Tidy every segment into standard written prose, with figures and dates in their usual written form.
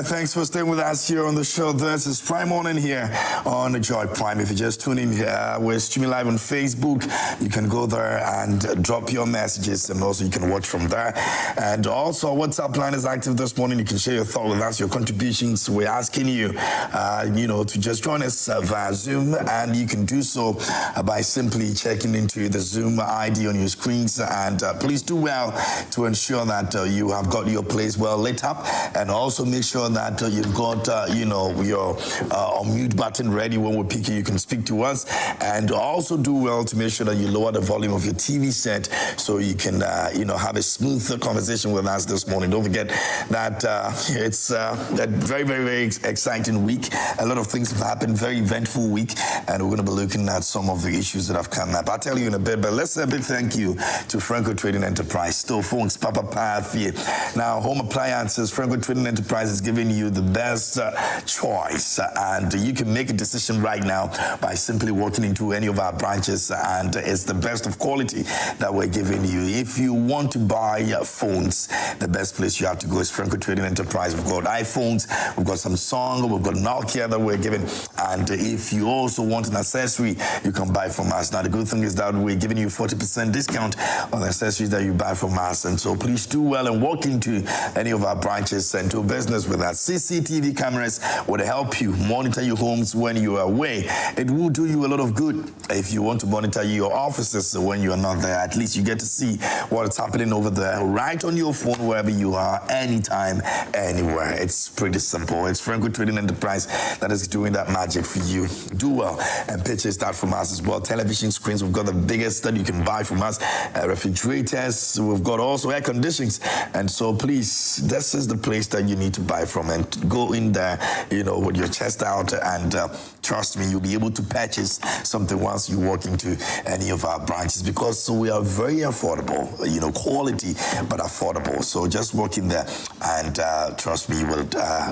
Thanks for staying with us here on the show. This is Prime Morning here on Joy Prime. If you're just tuning in, we're streaming live on Facebook. You can go there and drop your messages, and also you can watch from there. And also, WhatsApp line is active this morning. You can share your thought with us, your contributions. We're asking you, to just join us via Zoom, and you can do so by simply checking into the Zoom ID on your screens. And please do well to ensure that you have got your place well lit up, and also make sure that you've got your unmute button ready. When we pick you can speak to us, and also do well to make sure that you lower the volume of your TV set so you can have a smooth conversation with us this morning. Don't forget that it's a very, very, very exciting week. A lot of things have happened, very eventful week, and we're going to be looking at some of the issues that have come up. I'll tell you in a bit, but let's say a big thank you to Franco Trading Enterprise. Still phones, Papa Pafie. Now, home appliances, Franco Trading Enterprise is giving you the best choice, and you can make a decision right now by simply walking into any of our branches, and it's the best of quality that we're giving you. If you want to buy phones, the best place you have to go is Franco Trading Enterprise. We've got iPhones, we've got Samsung, we've got Nokia that we're giving, and if you also want an accessory, you can buy from us. Now, the good thing is that we're giving you 40% discount on the accessories that you buy from us, and so please do well and walk into any of our branches and do business with us. CCTV cameras would help you monitor your homes when you are away. It will do you a lot of good if you want to monitor your offices when you are not there. At least you get to see what's happening over there right on your phone, wherever you are, anytime, anywhere. It's pretty simple. It's Franco Trading Enterprise that is doing that magic for you. Do well and purchase that from us as well. Television screens, we've got the biggest that you can buy from us. Refrigerators, we've got also air conditionings, and so please, this is the place that you need to buy from, and go in there, with your chest out, and trust me, you'll be able to purchase something once you walk into any of our branches, because we are very affordable, quality but affordable. So just walk in there, and trust me, you will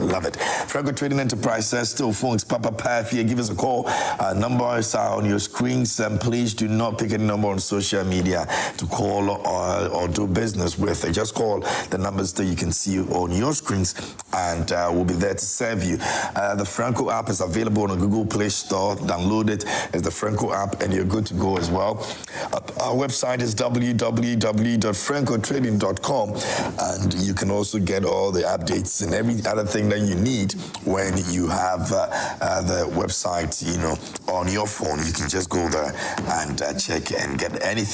love it. Franco Trading Enterprise says still phones, Papa Pafie, give us a call. Numbers are on your screens, and please do not pick any number on social media to call or do business with. Just call the numbers that you can see on your screens, and we'll be there to serve you. The Franco app is available on the Google Play Store. Download it. It's the Franco app, and you're good to go as well. Our website is www.francotrading.com, and you can also get all the updates and every other thing that you need when you have the website, on your phone. You can just go there and check and get any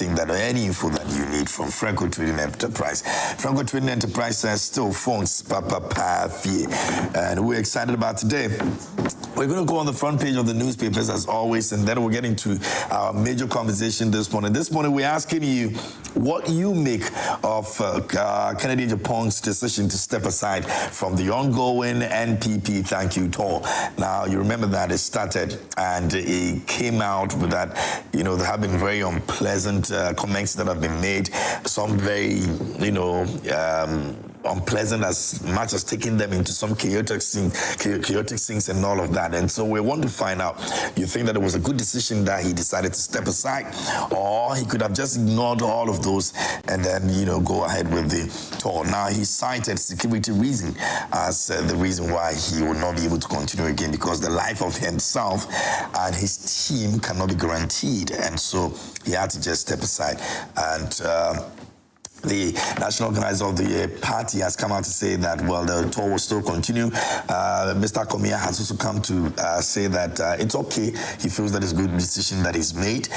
info that you need from Franco Trading Enterprise. Franco Trading Enterprise says still phones, Papa Pafie, and we're excited about today. We're going to go on the front page of the newspapers as always, and then we'll get into our major conversation this morning. This morning, we're asking you what you make of Kennedy Japan's decision to step aside from the ongoing NPP thank you tour. Now, you remember that it started, and it came out with that, there have been very unpleasant comments that have been made. Some very, unpleasant, as much as taking them into some chaotic scenes and all of that. And so we want to find out, you think that it was a good decision that he decided to step aside, or he could have just ignored all of those and then, go ahead with the tour. Now, he cited security reason as the reason why he will not be able to continue again, because the life of himself and his team cannot be guaranteed. And so he had to just step aside. And the national organizer of the party has come out to say that, the tour will still continue. Mr. Komia has also come to say that it's okay. He feels that it's a good decision that he's made,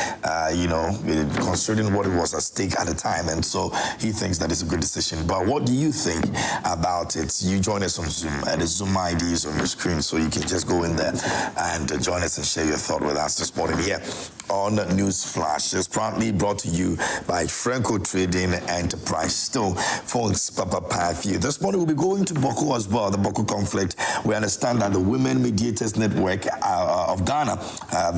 considering what was at stake at the time. And so he thinks that it's a good decision. But what do you think about it? You join us on Zoom. The Zoom ID is on your screen, so you can just go in there and join us and share your thought with us this morning here on News Flash. It's proudly brought to you by Franco Trading Enterprise. Still, phones, Papa Pafie. This morning we'll be going to Boko as well, the Boko conflict. We understand that the Women Mediators Network of Ghana.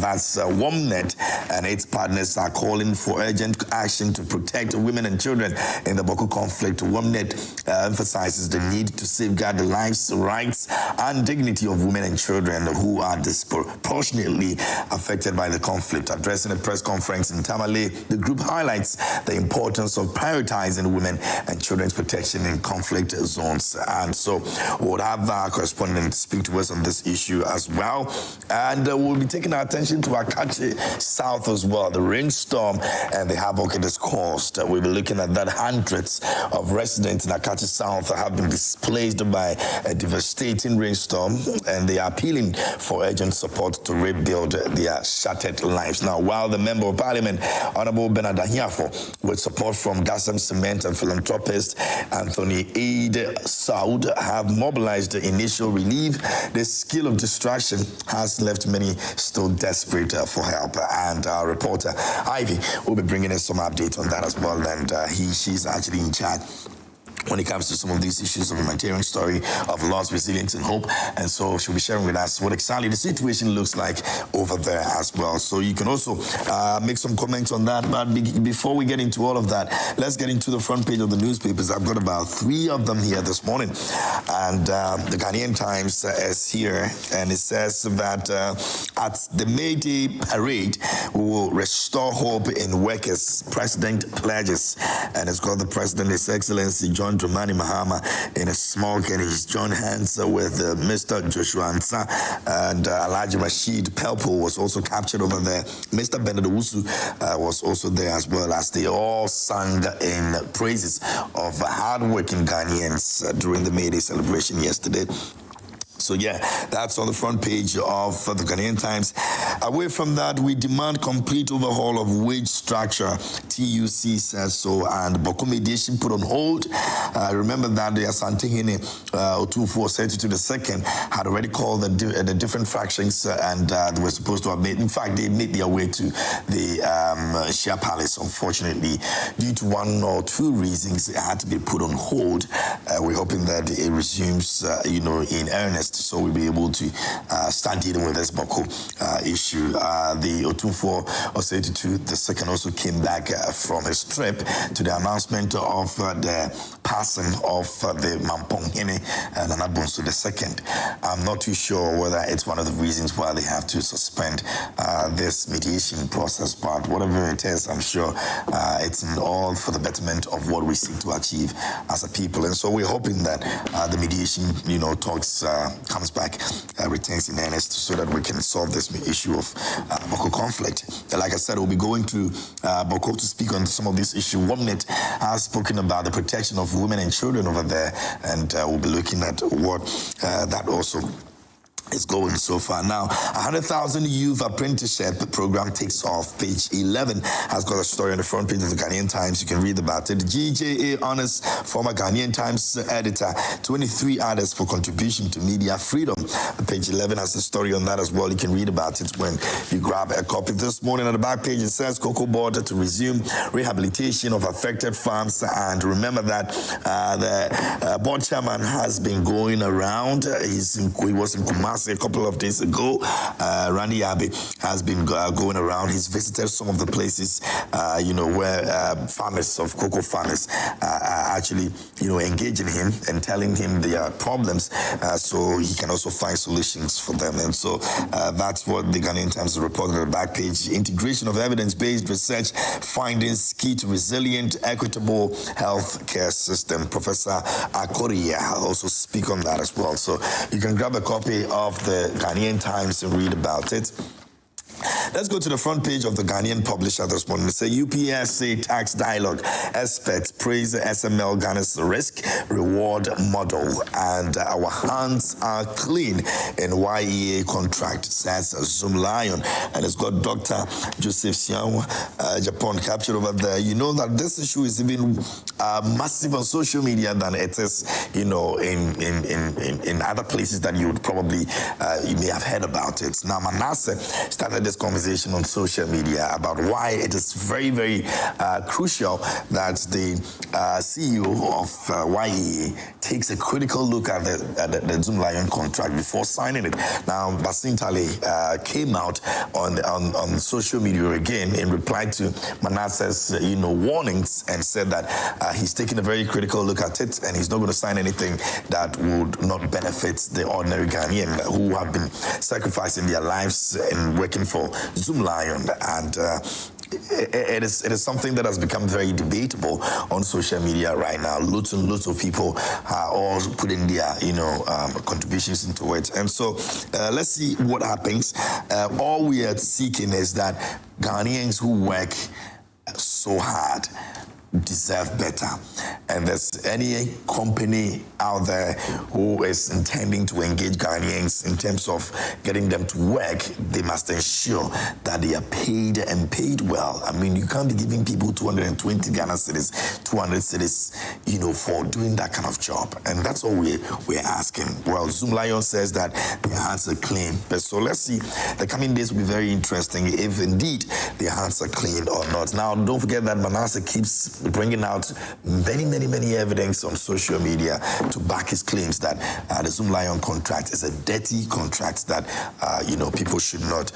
That's WOMNET, and its partners are calling for urgent action to protect women and children in the Boko conflict. WOMNET emphasizes the need to safeguard the lives, rights, and dignity of women and children who are disproportionately affected by the conflict. Addressing a press conference in Tamale, the group highlights the importance of prioritizing women and children's protection in conflict zones. And so we'll have our correspondent speak to us on this issue as well. And we'll be taking our attention to Akachi South as well, the rainstorm and the havoc it has caused. We'll be looking at that. Hundreds of residents in Akachi South have been displaced by a devastating rainstorm, and they are appealing for urgent support to rebuild their shattered lives. Now, while the Member of Parliament, Honorable Bernard Ahiafo, with support from Gassam Cement and philanthropist Anthony Aid Saud, have mobilized the initial relief, the skill of distraction has left many still desperate for help. And our reporter, Ivy, will be bringing us some updates on that as well. And she's actually in charge when it comes to some of these issues of humanitarian story of loss, resilience, and hope. And so she'll be sharing with us what exactly the situation looks like over there as well. So you can also make some comments on that. But before we get into all of that, let's get into the front page of the newspapers. I've got about 3 of them here this morning. And the Ghanaian Times is here, and it says that at the May Day parade, we will restore hope in workers. President pledges. And it's got the President, His Excellency John Dramani Mahama in a smoke, and he's joined hands with Mr. Joshua Ansa, and Alhaji Rashid Pelpo was also captured over there. Mr. Bernard Owusu was also there, as well as they all sang in praises of hardworking Ghanaians during the May Day celebration yesterday. So yeah, that's on the front page of the Ghanaian Times. Away from that, we demand complete overhaul of wage structure. TUC says so, and Boko mediation put on hold. Remember that the Asantehene Otumfuo Osei-Tutu II had already called the different fractions, and they were supposed to have made. In fact, they made their way to the Shia Palace. Unfortunately, due to 1 or 2 reasons, it had to be put on hold. We're hoping that it resumes, in earnest, so we'll be able to start dealing with this Boko issue. The Otumfuo Osei-Tutu II also came back from his trip to the announcement of the passing of the Mamponghene Nana Bonsu II. I'm not too sure whether it's one of the reasons why they have to suspend this mediation process, but whatever it is, I'm sure it's in all for the betterment of what we seek to achieve as a people. And so we're hoping that the mediation, talks comes back, returns in earnest, so that we can solve this issue of Boko conflict. Like I said, we'll be going to Boko to speak on some of this issue. WOMNET has spoken about the protection of women and children over there, and we'll be looking at what that also is going so far. Now, 100,000 youth apprenticeship program takes off. Page 11 has got a story on the front page of the Ghanaian Times. You can read about it. GJA honors former Ghanaian Times editor, 23 others for contribution to media freedom. Page 11 has the story on that as well. You can read about it when you grab a copy. This morning on the back page, it says Cocoa Board to resume rehabilitation of affected farms. And remember that the board chairman has been going around. He was in Kumasi a couple of days ago. Randy Abbey has been going around. He's visited some of the places, where farmers of cocoa farmers are actually, engaging him and telling him their problems, so he can also find solutions for them. And so that's what the Ghanaian Times reported on the back page. Integration of evidence-based research findings key to resilient, equitable health care system. Professor Akoria also speak on that as well. So you can grab a copy of the Ghanaian Times and read about it. Let's go to the front page of the Ghanaian publisher this morning. It's a UPSA tax dialogue. Experts praise SML Ghana's risk reward model, and our hands are clean in YEA contract, says Zoom Lion. And it's got Dr. Joseph Siam, Japan, captured over there. You know that this issue is even massive on social media than it is, in other places that you would probably, you may have heard about it. Now, Manasseh started this conversation conversation on social media about why it is very, very crucial that the CEO of YEA takes a critical look at the Zoom Lion contract before signing it. Now, Basintale came out on social media again in reply to Manasseh's warnings and said that he's taking a very critical look at it and he's not going to sign anything that would not benefit the ordinary Ghanaian who have been sacrificing their lives in working for Zoom Lion. And it is something that has become very debatable on social media right now. Lots and lots of people are all putting their contributions into it. And so let's see what happens. All we are seeking is that Ghanaians who work so hard deserve better. And there's any company out there who is intending to engage Ghanaians in terms of getting them to work, they must ensure that they are paid and paid well. I mean, you can't be giving people 220 Ghana cedis, 200 cedis, for doing that kind of job. And that's all we're asking. Well, Zoom Lion says that their hands are clean. But so let's see. The coming days will be very interesting if indeed their hands are clean or not. Now, don't forget that Manasseh keeps bringing out many evidence on social media to back his claims that the Zoom Lion contract is a dirty contract that people should not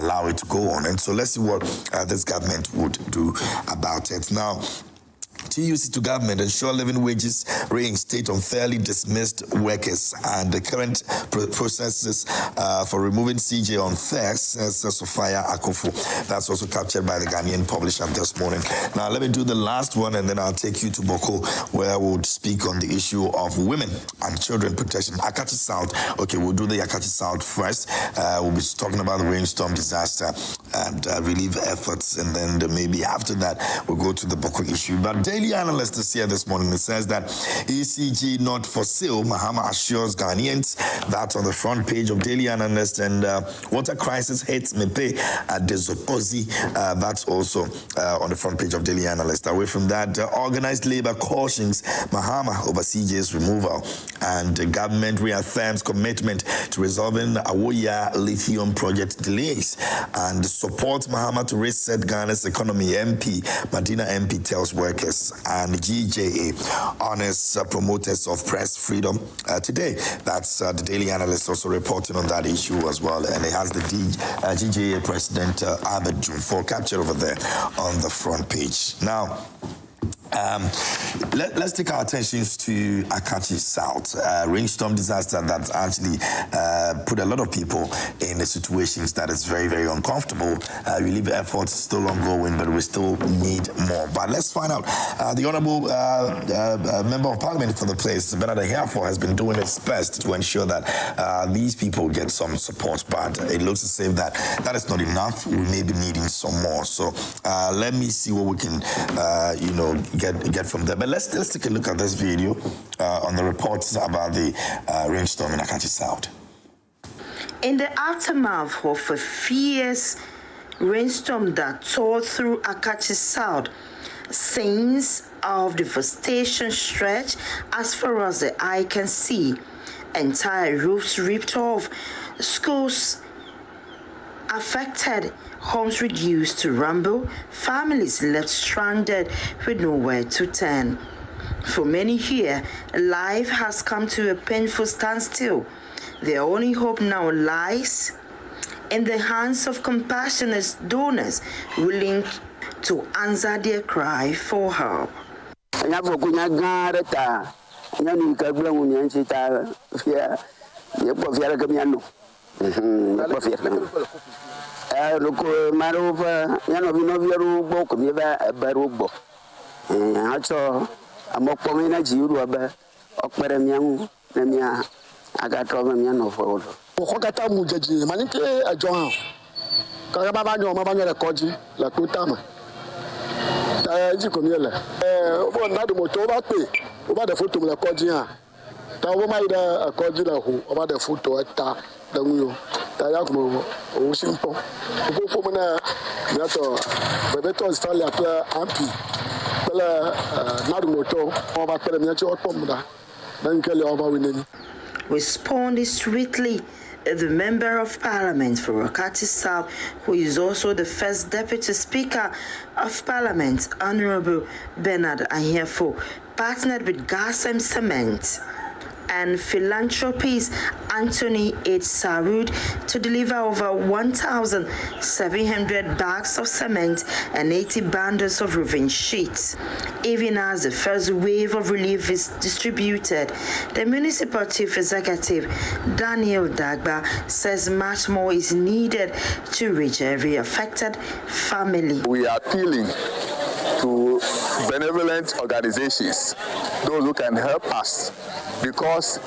allow it to go on. And so let's see what this government would do about it. Now, TUC to government, ensure living wages, reinstate unfairly dismissed workers, and the current processes for removing CJ on theft, says Sophia Akofo. That's also captured by the Ghanaian publisher this morning. Now, let me do the last one, and then I'll take you to Boko, where we'll speak on the issue of women and children protection. Akachi South. Okay, we'll do the Akachi South first. We'll be talking about the rainstorm disaster and relief efforts, and then maybe after that, we'll go to the Boko issue. But Daily Analyst is here this morning. It says that ECG not for sale. Mahama assures Ghanaians. That's on the front page of Daily Analyst. And water crisis hits Mepe at the Zopozi. That's also on the front page of Daily Analyst. Away from that, organized labor cautions Mahama over CJ's removal. And the government reaffirms commitment to resolving Awoya lithium project delays and supports Mahama to reset Ghana's economy. MP Madina MP tells workers. And GJA honors promoters of press freedom today. That's the Daily Analyst also reporting on that issue as well. And it has the GJA president, Albert Jumfo, captured over there on the front page. Now, let's take our attentions to Akachi South, rainstorm disaster that actually put a lot of people in the situations that is very, very uncomfortable. Relief efforts still ongoing, but we still need more. But let's find out. The Honourable Member of Parliament for the place, Bernard Hereford, has been doing his best to ensure that these people get some support. But it looks as if that is not enough. We may be needing some more. So let me see what we can, get from there. But let's take a look at this video on the reports about the rainstorm in Akachi South. In the aftermath of a fierce rainstorm that tore through Akachi South, scenes of devastation stretch as far as the eye can see. Entire roofs ripped off, schools affected, homes reduced to rubble, families left stranded with nowhere to turn. For many here, life has come to a painful standstill. Their only hope now lies in the hands of compassionate donors willing to answer their cry for help. Loko marova yano binovyo boko miba barubo acho amokpomena jiru aba okpere mianu na mia agato mia no folo okota mujeji manike ajo ka baba nyo mama nyo rekoji la kutama ji komiele bo na de moto ba pe o ba de photo la koji ha ta wo mai da koji la hu o ba de photo ta da nguyo ta ya ko o simpo go fo na to bebeto installe apla ampi bela na de moto o ba pele mi cho tom da dan kele o ba wineni. Responding swiftly, The Member of Parliament for Rokati South, who is also the first Deputy Speaker of Parliament, Honorable Bernard Ahiafo, partnered with Gasem Cement and philanthropist Anthony H. Sarud to deliver over 1,700 bags of cement and 80 bundles of roofing sheets. Even as the first wave of relief is distributed, the municipal chief executive, Daniel Dagba, says much more is needed to reach every affected family. We are appealing to benevolent organizations, those who can help us, because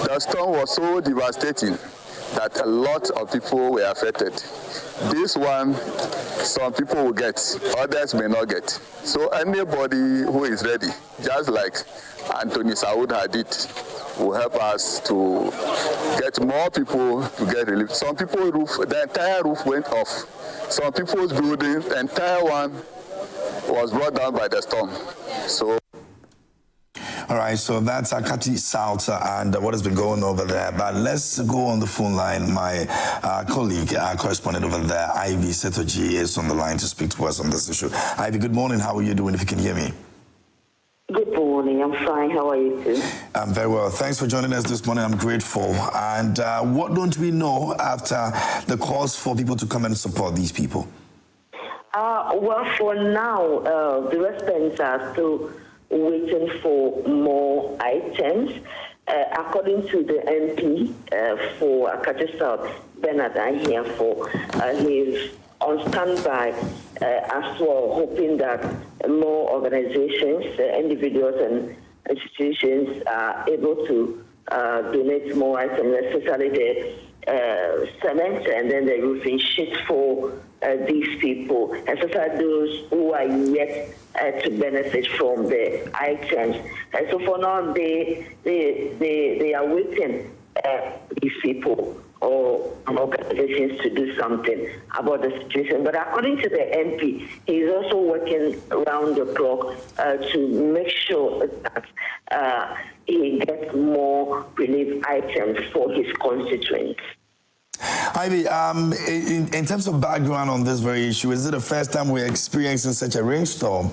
the storm was so devastating that a lot of people were affected. This one, some people will get, others may not get. So anybody who is ready, just like Anthony Saud did, will help us to get more people to get relief. Some people's roof, the entire roof went off. Some people's building, the entire one was brought down by the storm. So. All right, so that's Akati South and what has been going over there. But let's go on the phone line. My colleague, correspondent over there, Ivy Setoji, is on the line to speak to us on this issue. Ivy, good morning. How are you doing, if you can hear me? Good morning. I'm fine. How are you too? I'm very well. Thanks for joining us this morning. I'm grateful. And what don't we know after the calls for people to come and support these people? Well, for now, the residents are still waiting for more items. According to the MP for Akati South, Bernard Ahiafo, he's on standby as well, hoping that more organizations, individuals and institutions are able to donate more items, especially the cement and then the roofing sheets for these people, especially those who are yet to benefit from the items. And so for now, they are waiting these people or organizations to do something about the situation. But according to the MP, he's also working around the clock to make sure that he gets more relief items for his constituents. Ivy, in terms of background on this very issue, is it the first time we're experiencing such a rainstorm?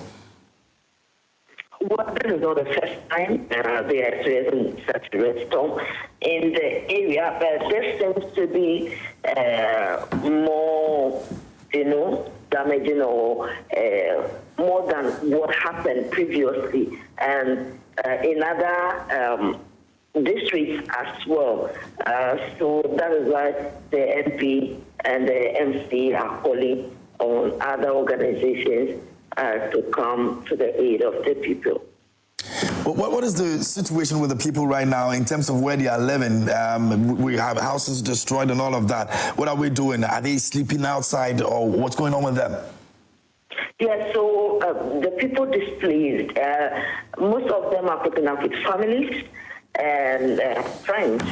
Well, this is not the first time they are experiencing such a rainstorm in the area, but this seems to be more, damaging or more than what happened previously, and in other districts as well. So that is why the MP and the MC are calling on other organizations to come to the aid of the people. What is the situation with the people right now in terms of where they are living? We have houses destroyed and all of that. What are we doing? Are they sleeping outside, or what's going on with them? Yeah, so the people displaced, most of them are putting up with families and friends.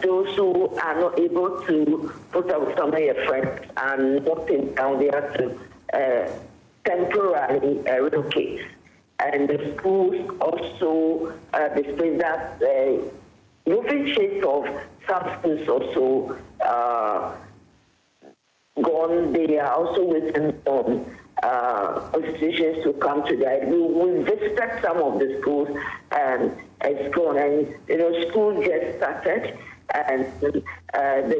Those who are not able to put up with some of their friends and not in town, they have to temporarily relocate. And the schools also display that roofing sheets of some schools also gone. They are also waiting on institutions to come to that. We visited some of the schools and it's gone. And, school just started and the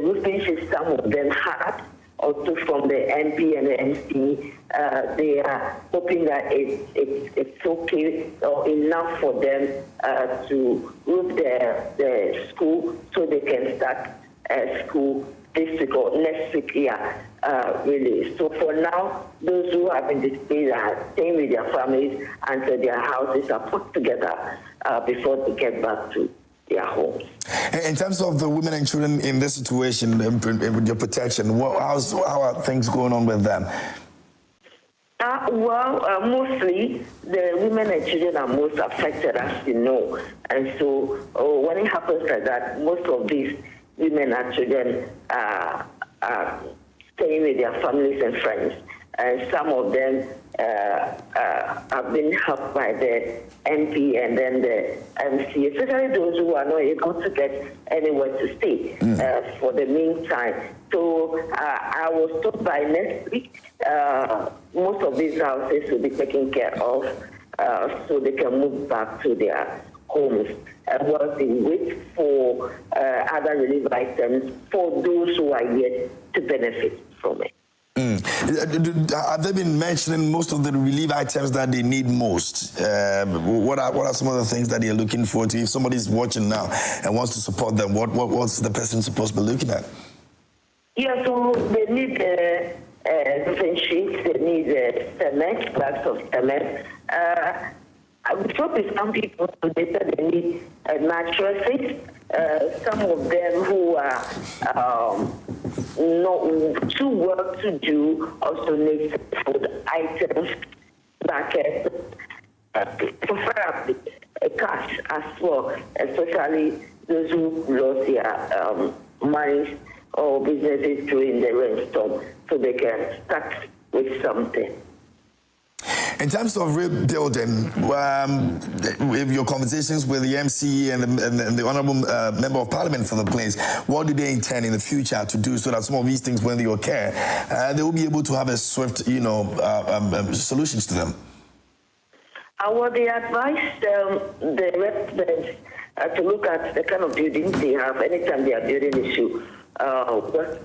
roofing sheets, some of them had also from the MP and the MC, they are hoping that it's okay or enough for them to roof the school so they can start school this week or next week, really. So for now, those who have been displaced are staying with their families until their houses are put together before they get back to their homes. In terms of the women and children in this situation, with your protection, how are things going on with them? Mostly the women and children are most affected, as you know. And so when it happens like that, most of these women and children are staying with their families and friends. And some of them have been helped by the MP and then the MC, especially those who are not able to get anywhere to stay for the meantime. So I was told by next week, most of these houses will be taken care of so they can move back to their homes while they wait for other relief items for those who are yet to benefit from it. Have they been mentioning most of the relief items that they need most? What are some of the things that they're looking for to? If somebody's watching now and wants to support them, what's the person supposed to be looking at? Yeah, so they need different sheets, they need cement, bags of cement. I'm sure with some people they said they need mattresses. Some of them who are not too well to do also need food items, buckets, preferably cash as well, especially those who lost their money or businesses during the rainstorm, so they can start with something. In terms of rebuilding, with your conversations with the MC and the Honourable Member of Parliament for the place, what do they intend in the future to do so that some of these things, when they occur, they will be able to have a swift, solutions to them? They advise the residents to look at the kind of buildings they have anytime they are building issue. Work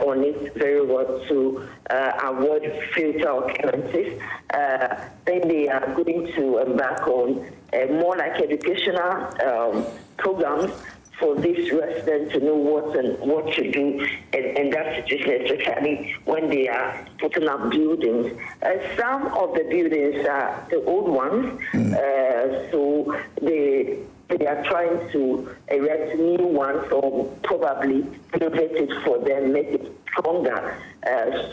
on it very well to avoid future occurrences. Then they are going to embark on more like educational programs for these residents to know what to do in that situation, especially when they are putting up buildings. Some of the buildings are the old ones, so they are trying to erect new ones or probably renovate it for them, make it stronger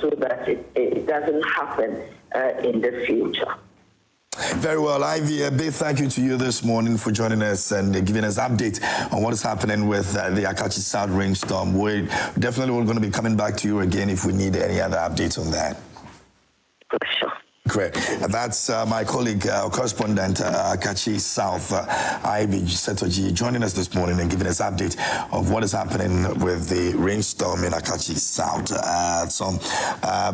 so that it doesn't happen in the future. Very well, Ivy, a big thank you to you this morning for joining us and giving us an update on what is happening with the Akachi South rainstorm. We're definitely going to be coming back to you again if we need any other updates on that. Sure. Great. That's my colleague, correspondent, Akachi South, Ivy Setoji, joining us this morning and giving us an update of what is happening with the rainstorm in Akachi South. Some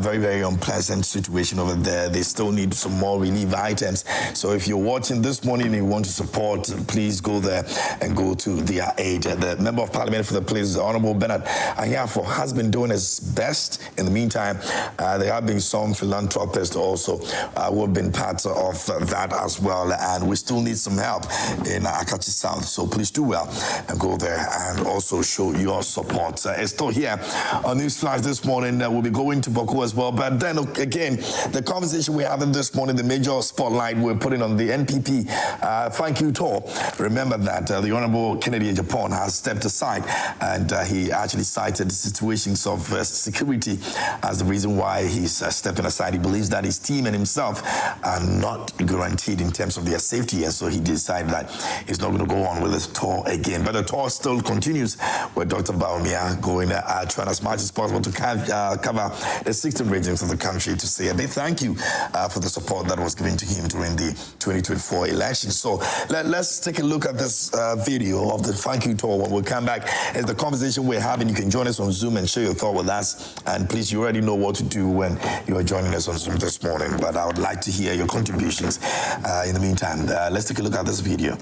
very, very unpleasant situation over there. They still need some more relief items. So if you're watching this morning and you want to support, please go there and go to their aid. The Member of Parliament for the place, Honourable Bernard Anyafo, has been doing his best. In the meantime, there have been some philanthropists also who have been part of that as well, and we still need some help in Akachi South, so please do well and go there and also show your support. It's still here on Newsflash this morning. We'll be going to Baku as well, but then again, the conversation we're having this morning, the major spotlight we're putting on the NPP thank you tour. Remember that the Honourable Kennedy Japan has stepped aside, and he actually cited situations of security as the reason why he's stepping aside. He believes that his team and himself are not guaranteed in terms of their safety, and so he decided that he's not going to go on with this tour again. But the tour still continues with Dr. Baumia going trying as much as possible to cover the 16 regions of the country to say a big thank you for the support that was given to him during the 2024 election. So let's take a look at this video of the thank you tour. When we come back, it's the conversation we're having. You can join us on Zoom and share your thought with us. And please, you already know what to do when you are joining us on Zoom this morning, but I would like to hear your contributions. In the meantime, let's take a look at this video.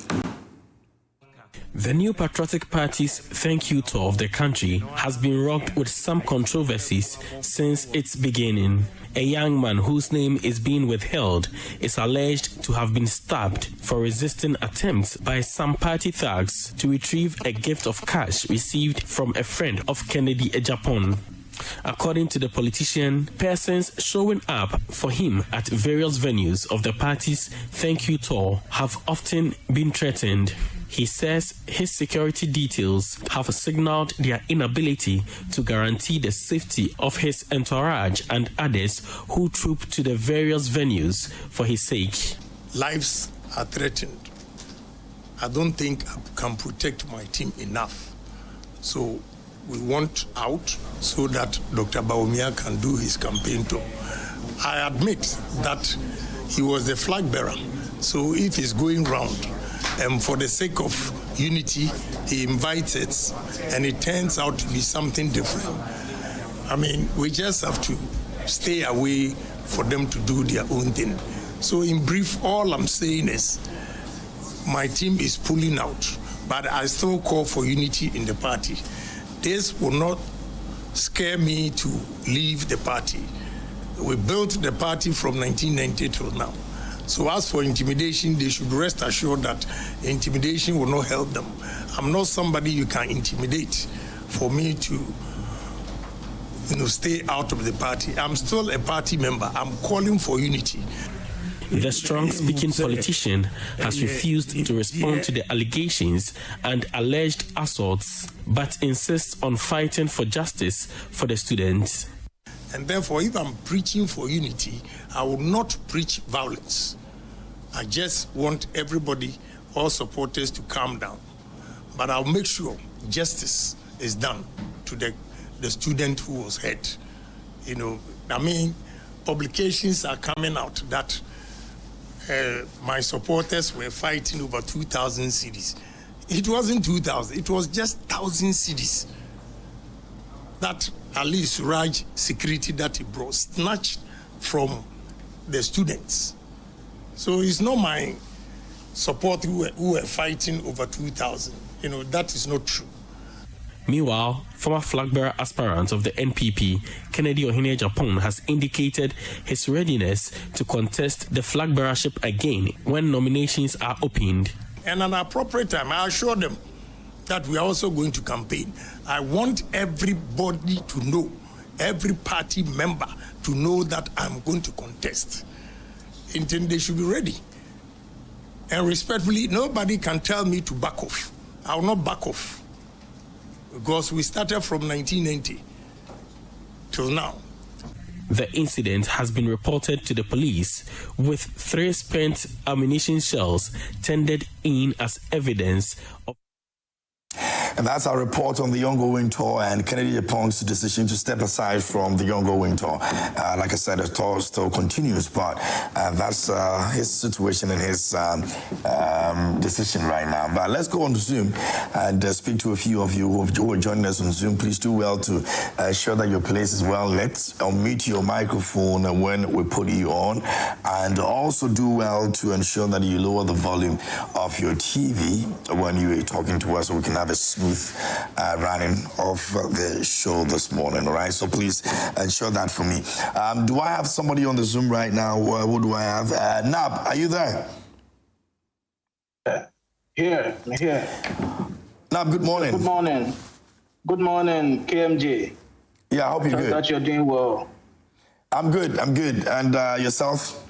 The new Patriotic Party's thank you tour of the country has been rocked with some controversies since its beginning. A young man whose name is being withheld is alleged to have been stabbed for resisting attempts by some party thugs to retrieve a gift of cash received from a friend of Kennedy Japan. According to the politician, persons showing up for him at various venues of the party's thank you tour have often been threatened. He says his security details have signaled their inability to guarantee the safety of his entourage and others who troop to the various venues for his sake. Lives are threatened. I don't think I can protect my team enough. So we want out so that Dr. Bawumia can do his campaign tour. I admit that he was the flag bearer. So if he's going round, and for the sake of unity, he invites it, and it turns out to be something different. I mean, we just have to stay away for them to do their own thing. So in brief, all I'm saying is my team is pulling out, but I still call for unity in the party. This will not scare me to leave the party. We built the party from 1990 till now. So as for intimidation, they should rest assured that intimidation will not help them. I'm not somebody you can intimidate for me to stay out of the party. I'm still a party member. I'm calling for unity. The strong-speaking politician has refused to respond to the allegations and alleged assaults, but insists on fighting for justice for the students. And therefore, if I'm preaching for unity, I will not preach violence. I just want everybody, all supporters, to calm down. But I'll make sure justice is done to the student who was hurt. Publications are coming out that my supporters were fighting over 2,000 cedis. It wasn't 2,000, it was just 1,000 cedis. That Ali Suraj security that he brought snatched from the students. So it's not my support who were fighting over 2,000. That is not true. Meanwhile, former flag-bearer aspirant of the NPP, Kennedy Ohene Japan, has indicated his readiness to contest the flag-bearership again when nominations are opened. And at an appropriate time, I assure them that we are also going to campaign. I want everybody to know, every party member to know that I'm going to contest. They should be ready. And respectfully, nobody can tell me to back off. I will not back off. Because we started from 1990 till now. The incident has been reported to the police, with 3 spent ammunition shells tendered in as evidence of. And that's our report on the ongoing tour and Kennedy Japan's decision to step aside from the ongoing tour. Like I said, the tour still continues, but that's his situation and his decision right now. But let's go on Zoom and speak to a few of you who are joining us on Zoom. Please do well to ensure that your place is well lit. Unmute your microphone when we put you on, and also do well to ensure that you lower the volume of your TV when you are talking to us, so we can have a smooth running of the show this morning. All right, so please ensure that for me. Do I have somebody on the Zoom right now? Who do I have? Nab, are you there? Here. Nab, good morning. Good morning, KMJ. Yeah, I hope you're good. That you're doing well. I'm good. And yourself?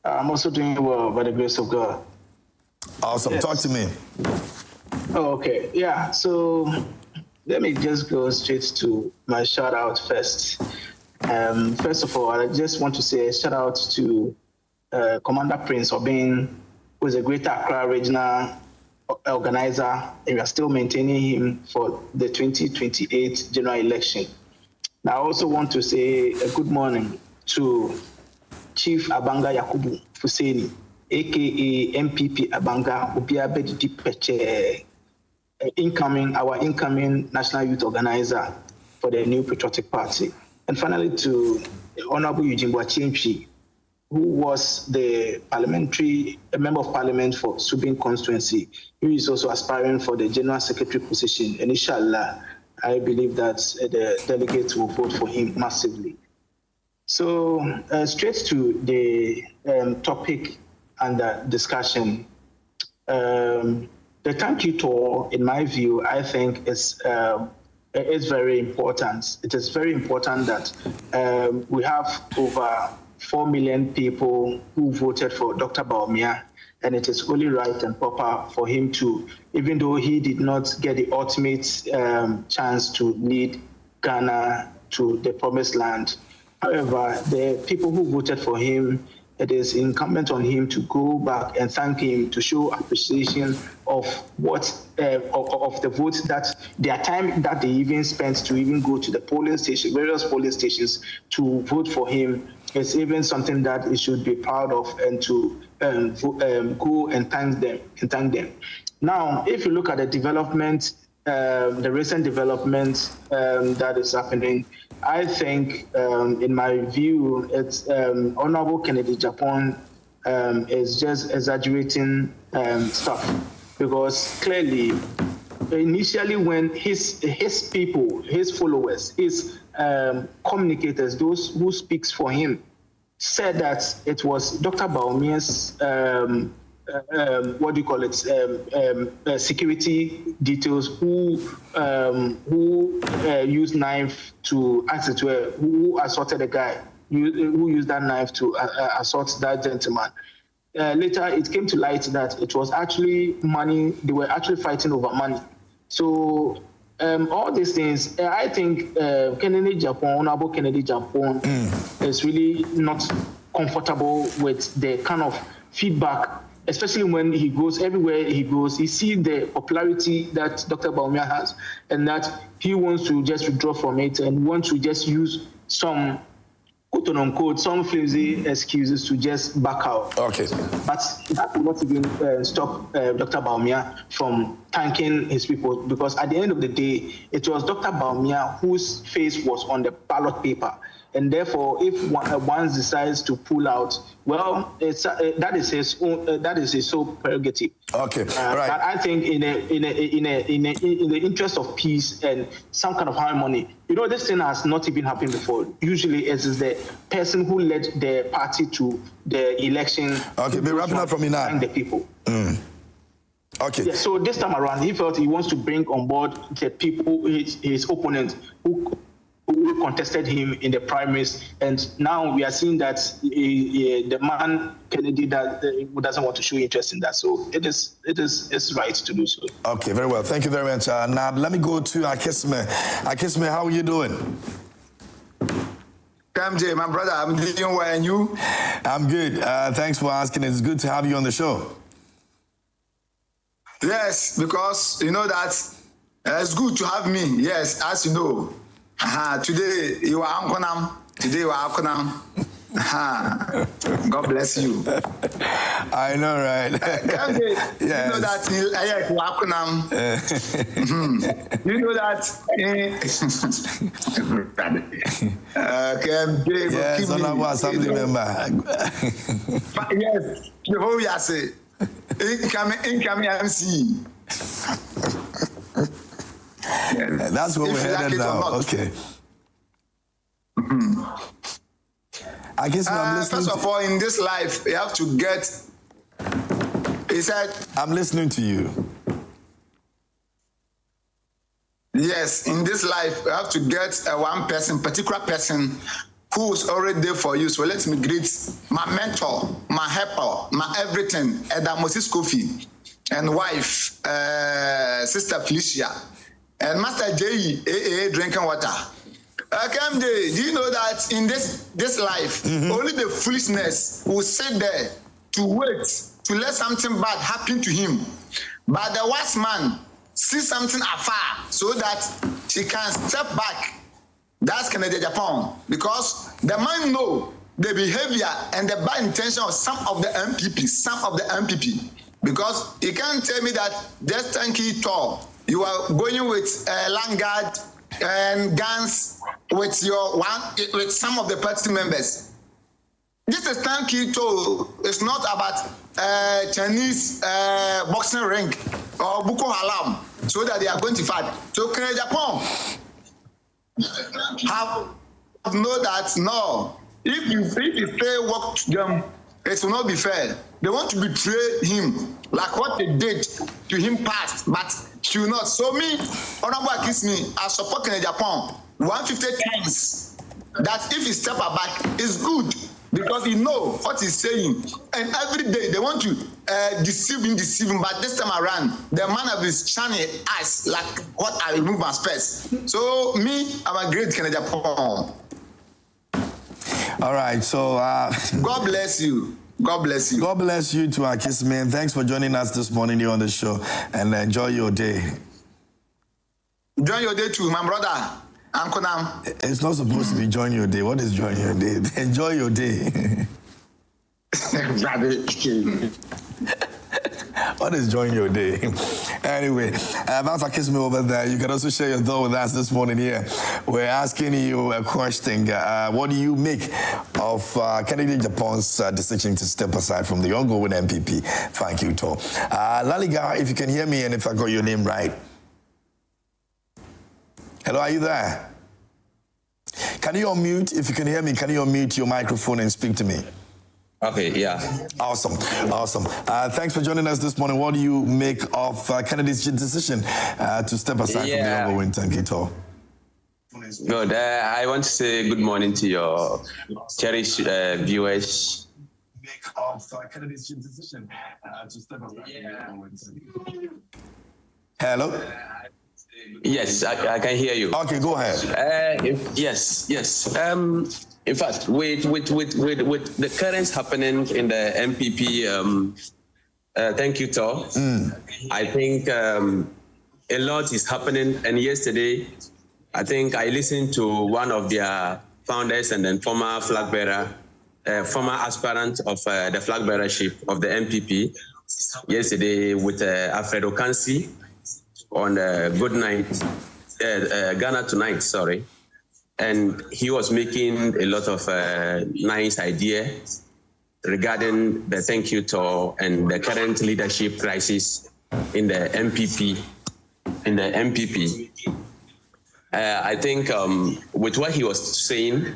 I'm also doing well by the grace of God. Awesome. Yes. Talk to me. Oh, okay. Yeah. So let me just go straight to my shout out first. First of all, I just want to say a shout out to Commander Prince Obin, who is a Greater Accra regional organizer, and we are still maintaining him for the 2028 general election. Now, I also want to say a good morning to Chief Abanga Yakubu Fuseni, aka MPP Abanga Obiabedi Dipeche, our incoming National Youth Organizer for the New Patriotic Party. And finally, to Honorable Eugene Boachimchi, who was the member of parliament for Subin constituency, who is also aspiring for the general secretary position. And inshallah, I believe that the delegates will vote for him massively. So straight to the topic under discussion. The country tour, in my view, I think is very important. It is very important that we have over 4 million people who voted for Dr. Bawumia, and it is only right and proper for him to, even though he did not get the ultimate chance to lead Ghana to the promised land. However, the people who voted for him it is incumbent on him to go back and thank him, to show appreciation of what of the votes, that their time that they even spent to even go to the polling station, various polling stations, to vote for him, is even something that he should be proud of, and to go and thank them. Now, if you look at the development, the recent development that is happening, I think, in my view, it's Honorable Kennedy Japan is just exaggerating stuff, because clearly, initially when his people, his followers, his communicators, those who speaks for him, said that it was Dr. Bawumia's security details who used knife to who assaulted the guy, who used that knife to assault that gentleman. Later, it came to light that it was actually money. They were actually fighting over money. So all these things, I think Honorable Kennedy Japan is really not comfortable with the kind of feedback, especially when he goes everywhere he goes. He sees the popularity that Dr. Bawumia has, and that he wants to just withdraw from it and wants to just use some quote-unquote, some flimsy excuses to just back out. Okay. But that will not even stop Dr. Bawumia from thanking his people, because at the end of the day, it was Dr. Bawumia whose face was on the ballot paper. And therefore, if one decides to pull out, well, that is his own, that is his sole prerogative. Okay, right. But I think in the interest of peace and some kind of harmony, this thing has not even happened before. Usually, it is the person who led the party to the election. Okay, we're wrapping up from you now. The people. Okay. Yeah, so this time around, he felt he wants to bring on board the people, his opponents, who contested him in the primaries, and now we are seeing that the man Kennedy doesn't want to show interest in that. So it's right to do so. Okay, very well. Thank you very much. Now let me go to Akisme. Akisme, how are you doing? MJ, my brother, I'm doing well, and you? I'm good. Thanks for asking. It's good to have you on the show. Yes, because you know that it's good to have me. Yes, as you know. Today you are Ankonam. Today you are Ankonam. God bless you. I know, right? Yes. You know that you are Ankonam. You know that. Yes, Honorable Assembly member. Yes, Jehovah say, incoming MC. Yes. That's what we're headed now. Okay. I guess I'm listening. First of all, in this life, you have to get. He said, I'm listening to you. Yes, in this life, you have to get one person, particular person, who is already there for you. So let me greet my mentor, my helper, my everything, Edda Moses Kofi, and wife, Sister Felicia. And Master J, drinking water. KMJ, do you know that in this life, only the foolishness will sit there to wait to let something bad happen to him. But the wise man sees something afar so that he can step back. That's Kennedy Japan. Because the man know the behavior and the bad intention of some of the MPP. Because he can't tell me that just tanky tall. You are going with Langard and guns with some of the party members. This is tanky tall. It's not about Chinese boxing ring or Boko Haram, so that they are going to fight. So can Japan have know that no? If you say work to them, it will not be fair. They want to betray him, like what they did to him past, but should not. So me, Honorable Akisme, I support in Japan 150 times. That if he step back, it's good because he know what he's saying. And every day they want to deceive him, but this time around, the man of his shining eyes, like what I remove my space. So me, I'm a great Kennedy Japan. All right, so God bless you. God bless you. God bless you too, Akisman. Thanks for joining us this morning here on the show, and enjoy your day. Enjoy your day too, my brother. Uncle Nam. It's not supposed to be join your day. What is join your day? Enjoy your day. What is join your day? Anyway, that's Akisme over there. You can also share your thought with us this morning here. We're asking you a question. What do you make of Kennedy Japan's decision to step aside from the ongoing MPP? Thank you, Tor. Laliga, if you can hear me and if I got your name right. Hello, are you there? Can you unmute? If you can hear me, can you unmute your microphone and speak to me? Okay, yeah. Awesome. Thanks for joining us this morning. What do you make of Kennedy's decision to step aside from the ongoing Kenkey tour? Good. I want to say good morning to your cherished viewers. Make of Kennedy's decision to step aside from the ongoing Kenkey. Hello? Yes, I can hear you. Okay, go ahead. Yes. In fact, with the currents happening in the MPP, thank you, Tor. I think a lot is happening. And yesterday, I think I listened to one of their founders and then former flag bearer, former aspirant of the flag bearership of the MPP yesterday with Alfredo Kansi on Good Night, Ghana Tonight, sorry. And he was making a lot of nice ideas regarding the thank you tour and the current leadership crisis in the MPP. I think with what he was saying,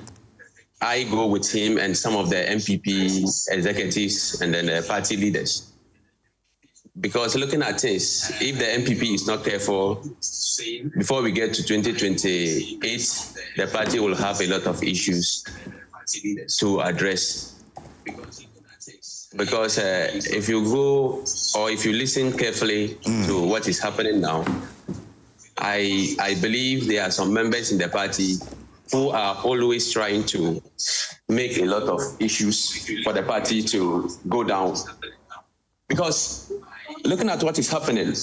I go with him and some of the MPP executives and then the party leaders. Because looking at this, if the MPP is not careful, before we get to 2028, the party will have a lot of issues to address. Because if you go or if you listen carefully to what is happening now, I believe there are some members in the party who are always trying to make a lot of issues for the party to go down. Because looking at what is happening,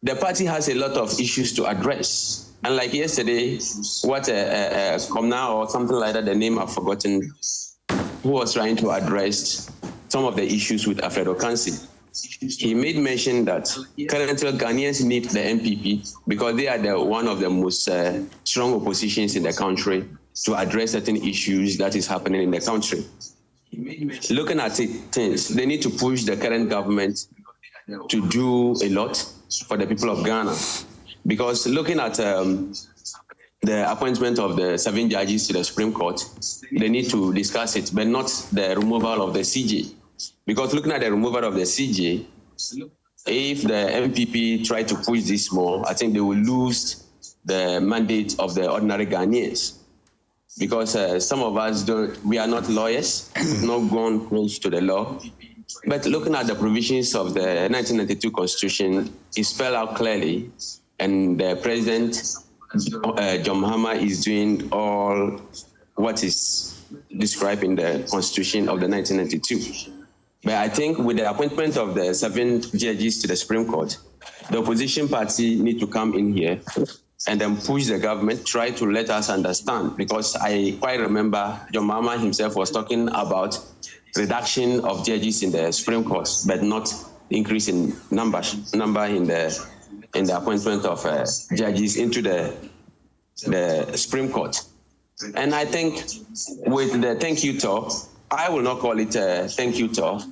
the party has a lot of issues to address. And like yesterday, what Komna or something like that, the name I've forgotten, who was trying to address some of the issues with Alfredo Kansi. He made mention that currently Ghanaians need the MPP because they are one of the most strong oppositions in the country to address certain issues that is happening in the country. Looking at things, they need to push the current government to do a lot for the people of Ghana. Because looking at the appointment of the 7 judges to the Supreme Court, they need to discuss it, but not the removal of the CJ. Because looking at the removal of the CJ, if the MPP try to push this more, I think they will lose the mandate of the ordinary Ghanaians. Because some of us we are not lawyers, not gone close to the law. But looking at the provisions of the 1992 Constitution, it spelled out clearly, and the President, John Mahama, is doing all what is described in the Constitution of the 1992. But I think with the appointment of the 7 judges to the Supreme Court, the opposition party need to come in here and then push the government, try to let us understand, because I quite remember John Mahama himself was talking about reduction of judges in the Supreme Court, but not increase in number in the appointment of judges into the Supreme Court. And I think with the thank you talk, I will not call it a thank you talk.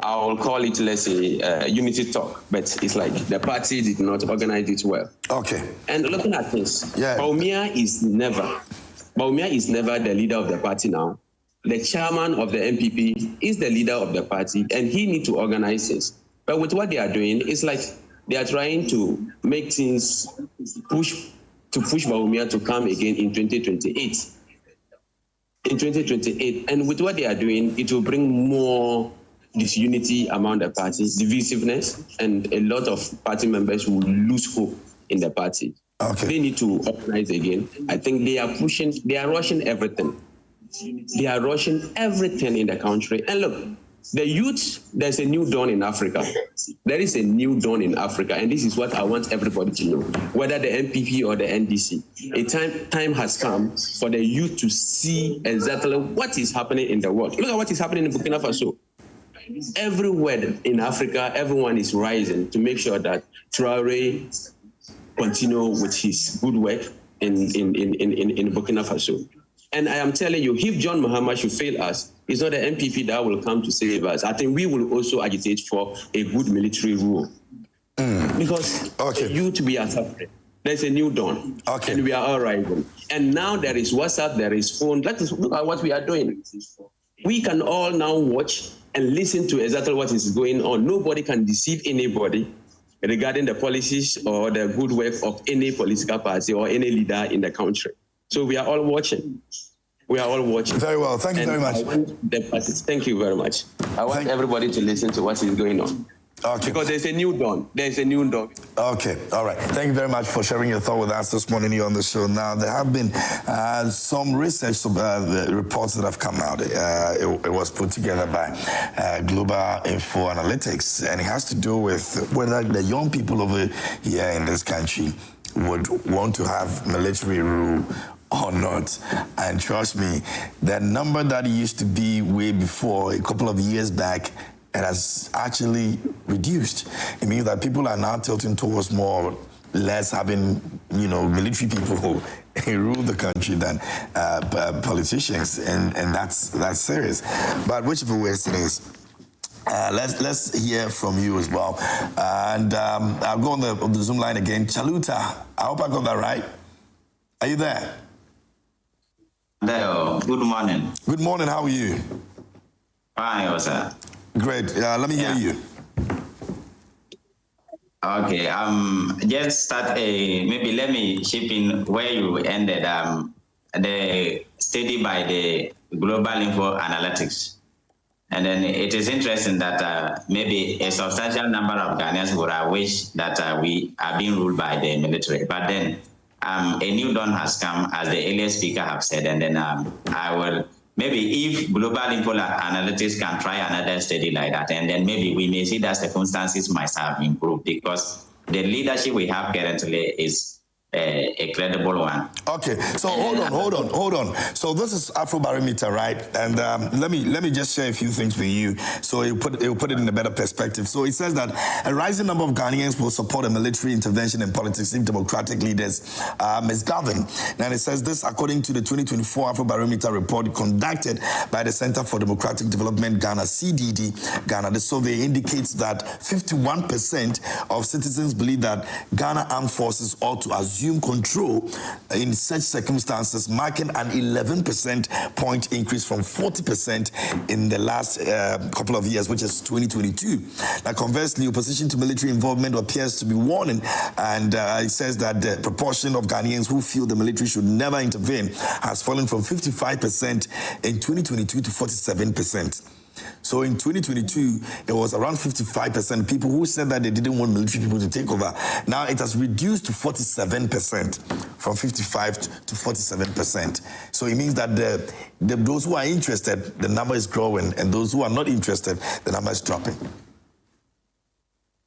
I will call it, let's say, unity talk, but it's like the party did not organize it well. Okay. And looking at this, Bawumia is never the leader of the party now. The chairman of the MPP is the leader of the party, and he needs to organize this. But with what they are doing, it's like they are trying to make things push Bawumia to come again in 2028. In 2028, and with what they are doing, it will bring more disunity among the party, divisiveness, and a lot of party members will lose hope in the party. Okay. They need to organize again. I think they are rushing everything. They are rushing everything in the country. And look, the youth, there's a new dawn in Africa. There is a new dawn in Africa, and this is what I want everybody to know, whether the NPP or the NDC. A time has come for the youth to see exactly what is happening in the world. Look at what is happening in Burkina Faso. Everywhere in Africa, everyone is rising to make sure that Traoré continue with his good work in Burkina Faso. And I am telling you, if John Mahama should fail us, it's not the NPP that will come to save us. I think we will also agitate for a good military rule. Because youth, we are suffering. There's a new dawn. And we are all rising. And now there is WhatsApp, there is phone. Let us look at what we are doing. We can all now watch and listen to exactly what is going on. Nobody can deceive anybody regarding the policies or the good work of any political party or any leader in the country. So we are all watching. We are all watching. Very well. Thank you very much. Thank you very much. I want everybody to listen to what is going on. Okay. Because there's a new dawn. There's a new dawn. Okay. All right. Thank you very much for sharing your thought with us this morning here on the show. Now, there have been some research reports that have come out. It was put together by Global Info Analytics, and it has to do with whether the young people over here in this country would want to have military rule or not. And trust me, that number that used to be way before, a couple of years back, it has actually reduced. It means that people are now tilting towards more or less having, military people who rule the country than politicians, and that's serious. But whichever way it is, let's hear from you as well. And I'll go on the Zoom line again. Chaluta, I hope I got that right. Are you there? Hello. Good morning. Good morning. How are you? Fine, sir. Great. Let me hear you. Okay. Just start maybe let me chip in where you ended. The study by the Global Info Analytics. And then it is interesting that maybe a substantial number of Ghanaians would have wished that we are being ruled by the military. But then a new dawn has come, as the earlier speaker have said. And then I will, maybe if Global Info Analytics can try another study like that, and then maybe we may see that circumstances might have improved, because the leadership we have currently is a credible one. Okay, so hold on. So this is Afrobarometer, right? And let me just share a few things with you, so it will put it in a better perspective. So it says that a rising number of Ghanaians will support a military intervention in politics if democratic leaders misgovern. And it says this according to the 2024 Afrobarometer report conducted by the Center for Democratic Development Ghana, CDD Ghana. The survey indicates that 51% of citizens believe that Ghana Armed Forces ought to assume control in such circumstances, marking an 11% point increase from 40% in the last couple of years, which is 2022. Now, conversely, opposition to military involvement appears to be waning, and it says that the proportion of Ghanaians who feel the military should never intervene has fallen from 55% in 2022 to 47%. So in 2022, it was around 55% people who said that they didn't want military people to take over. Now it has reduced to 47%, from 55 to 47%. So it means that those who are interested, the number is growing, and those who are not interested, the number is dropping.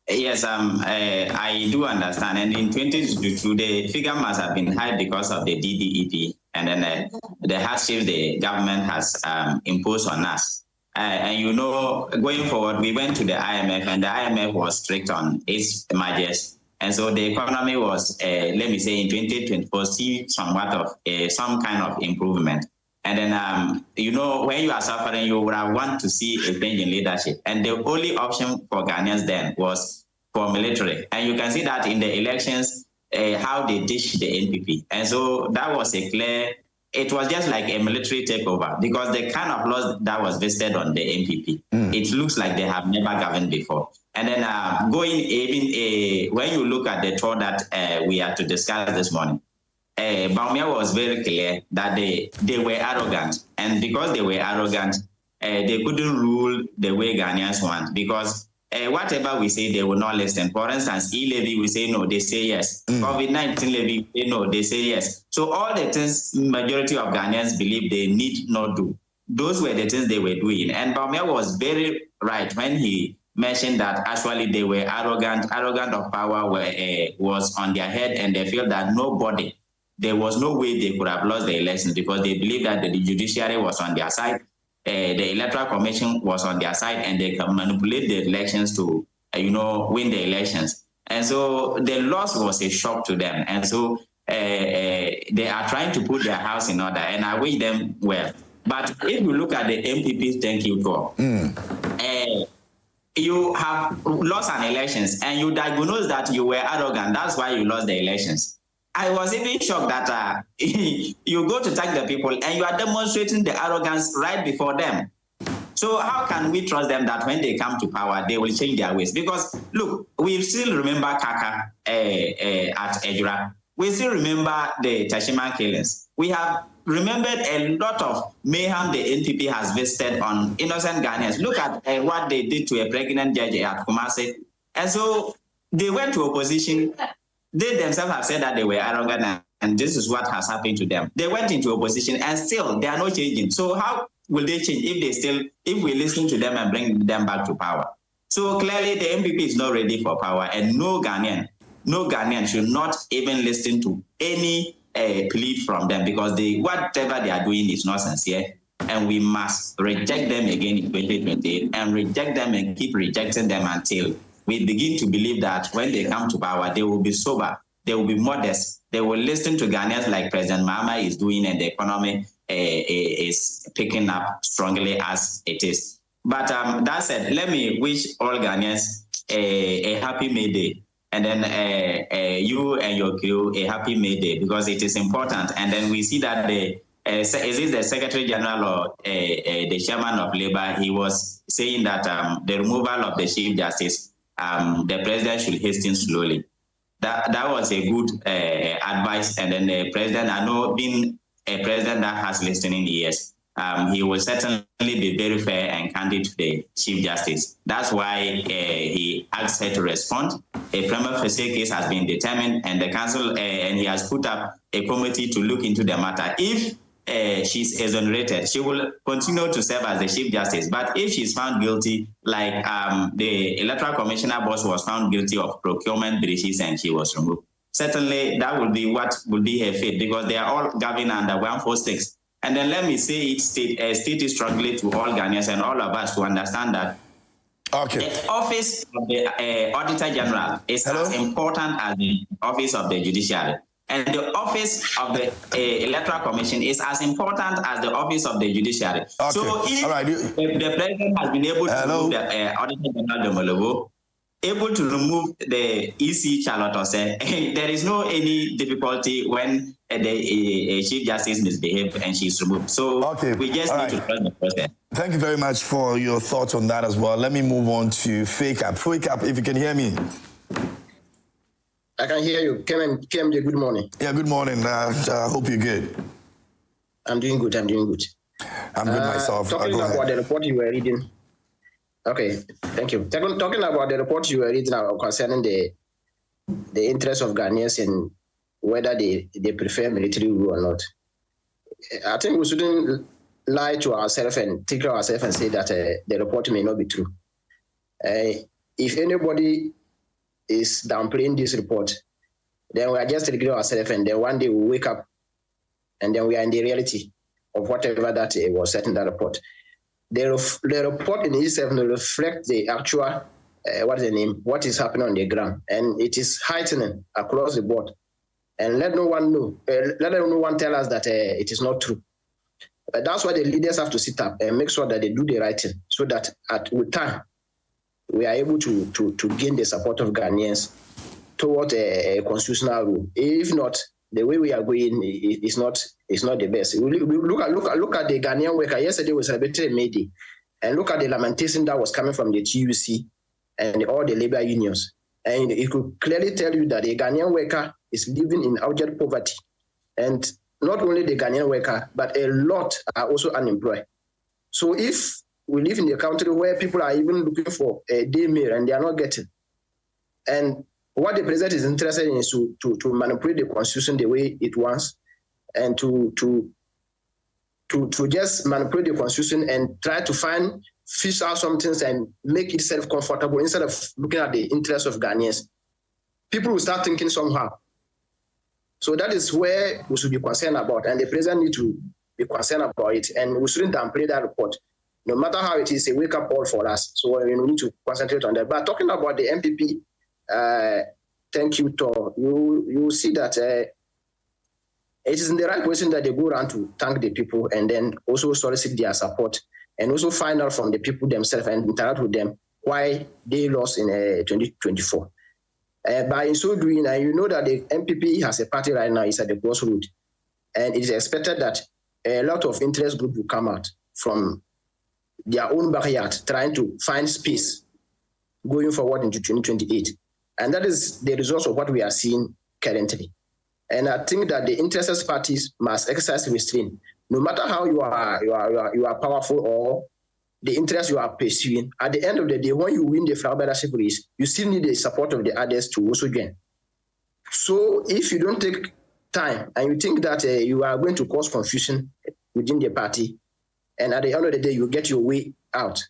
Yes, I do understand. And in 2022, the figure must have been high because of the DDEP and then the hardship the government has imposed on us. And going forward, we went to the IMF, and the IMF was strict on its measures. And so the economy was, let me say, in 2024, see somewhat of some kind of improvement. And then, when you are suffering, you would want to see a change in leadership. And the only option for Ghanaians then was for military. And you can see that in the elections, how they dished the NPP. And so that was it was just like a military takeover, because the kind of laws that was vested on the NPP, it looks like they have never governed before. And then when you look at the tour that we are to discuss this morning, Baumia was very clear that they were arrogant. And because they were arrogant, they couldn't rule the way Ghanaians want, because whatever we say, they will not listen. For instance, e-levy, we say no, they say yes. COVID-19 levy, they no, they say yes. So all the things majority of Ghanaians believe they need not do, those were the things they were doing. And Bawumia was very right when he mentioned that actually they were arrogant of power was on their head, and they feel that there was no way they could have lost the elections because they believed that the judiciary was on their side, the electoral commission was on their side, and they can manipulate the elections to, win the elections. And so the loss was a shock to them. And so they are trying to put their house in order, and I wish them well. But if you look at the MPP thank you tour, you have lost an elections and you diagnose that you were arrogant. That's why you lost the elections. I was even shocked that you go to thank the people and you are demonstrating the arrogance right before them. So how can we trust them that when they come to power, they will change their ways? Because look, we still remember Kaka at Ejura. We still remember the Tashima killings. We have remembered a lot of mayhem the NPP has visited on innocent Ghanaians. Look at what they did to a pregnant judge at Kumasi. And so they went to opposition. They themselves have said that they were arrogant, and this is what has happened to them. They went into opposition and still they are not changing. So how will they change if we listen to them and bring them back to power? So clearly the NPP is not ready for power, and no Ghanaian should not even listen to any plea from them, because whatever they are doing is not sincere, and we must reject them again in 2028 and reject them and keep rejecting them until we begin to believe that when they come to power, they will be sober, they will be modest, they will listen to Ghanaians like President Mahama is doing, and the economy is picking up strongly as it is. But that said, let me wish all Ghanaians a happy May Day. And then you and your crew a happy May Day, because it is important. And then we see that is it the Secretary General or the Chairman of Labour, he was saying that the removal of the Chief Justice, the President should hasten slowly. That was a good advice. And then the President, I know being a President that has listening ears, he will certainly be very fair and candid to the Chief Justice. That's why he asked her to respond. A prima facie case has been determined, and the council, and he has put up a committee to look into the matter. If she's exonerated, she will continue to serve as the Chief Justice. But if she's found guilty, like the Electoral Commissioner boss was found guilty of procurement breaches and she was removed, certainly that will be what will be her fate, because they are all governed under 146. And then let me say it state strongly to all Ghanaians and all of us to understand that the office of the Auditor General is as important as the office of the Judiciary. And the office of the Electoral Commission is as important as the office of the Judiciary. So if the President has been able to remove the Auditor General de Molovo, able to remove the EC Charlotte Ose, there is no any difficulty when the Chief Justice misbehaves and she's removed. So we just need to trust the process. Thank you very much for your thoughts on that as well. Let me move on to Fake Up. Fake Up, if you can hear me. I can hear you. KMJ, good morning. Yeah, good morning. I hope you're good. I'm doing good. I'm good myself. Talking about the report you were reading. Okay, thank you. Talking about the report you were reading concerning the interest of Ghanaians and whether they prefer military rule or not. I think we shouldn't lie to ourselves and tickle ourselves and say that the report may not be true. If anybody is downplaying this report, then we are just rigging ourselves, and then one day we wake up and then we are in the reality of whatever that was said in that report. The report in itself will reflect the actual, what is happening on the ground, and it is heightening across the board. And let no one know, let no one tell us that it is not true. But that's why the leaders have to sit up and make sure that they do the right thing, so that with time, we are able to gain the support of Ghanaians toward a constitutional rule. If not, the way we are going is not the best. Look at the Ghanaian worker. Yesterday we celebrated May Day, and look at the lamentation that was coming from the TUC and all the labor unions. And it could clearly tell you that the Ghanaian worker is living in abject poverty. And not only the Ghanaian worker, but a lot are also unemployed. So if we live in a country where people are even looking for a day meal and they are not getting. And what the president is interested in is to manipulate the constitution the way it wants, and to just manipulate the constitution and try to fish out some things and make itself comfortable instead of looking at the interests of Ghanaians. People will start thinking somehow. So that is where we should be concerned about, and the president needs to be concerned about it, and we shouldn't downplay that report. No matter how it is, a wake-up call for us. So we need to concentrate on that. But talking about the MPP, thank you, Tor. You see that it is in the right position that they go around to thank the people and then also solicit their support, and also find out from the people themselves and interact with them why they lost in 2024. By so doing, you know that the MPP has a party right now, it's at the crossroads, and it is expected that a lot of interest groups will come out from their own backyard trying to find space going forward into 2028. And that is the result of what we are seeing currently. And I think that the interested parties must exercise restraint. No matter how you are powerful or the interest you are pursuing, at the end of the day, when you win the flag bearership race, you still need the support of the others to also gain. So if you don't take time and you think that you are going to cause confusion within the party, and at the end of the day, you get your way out,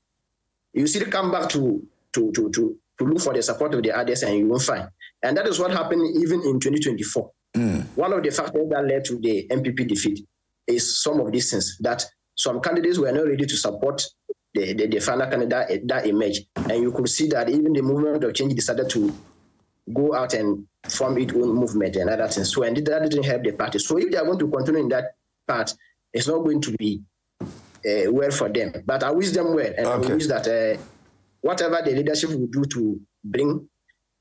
you still come back to look for the support of the others and you won't find. And that is what happened even in 2024. One of the factors that led to the MPP defeat is some of these things, that some candidates were not ready to support the final candidate that emerged. And you could see that even the movement of change decided to go out and form its own movement and other things. So and that didn't help the party. So if they are going to continue in that path, it's not going to be well for them. But I wish them well, and I wish that whatever the leadership will do to bring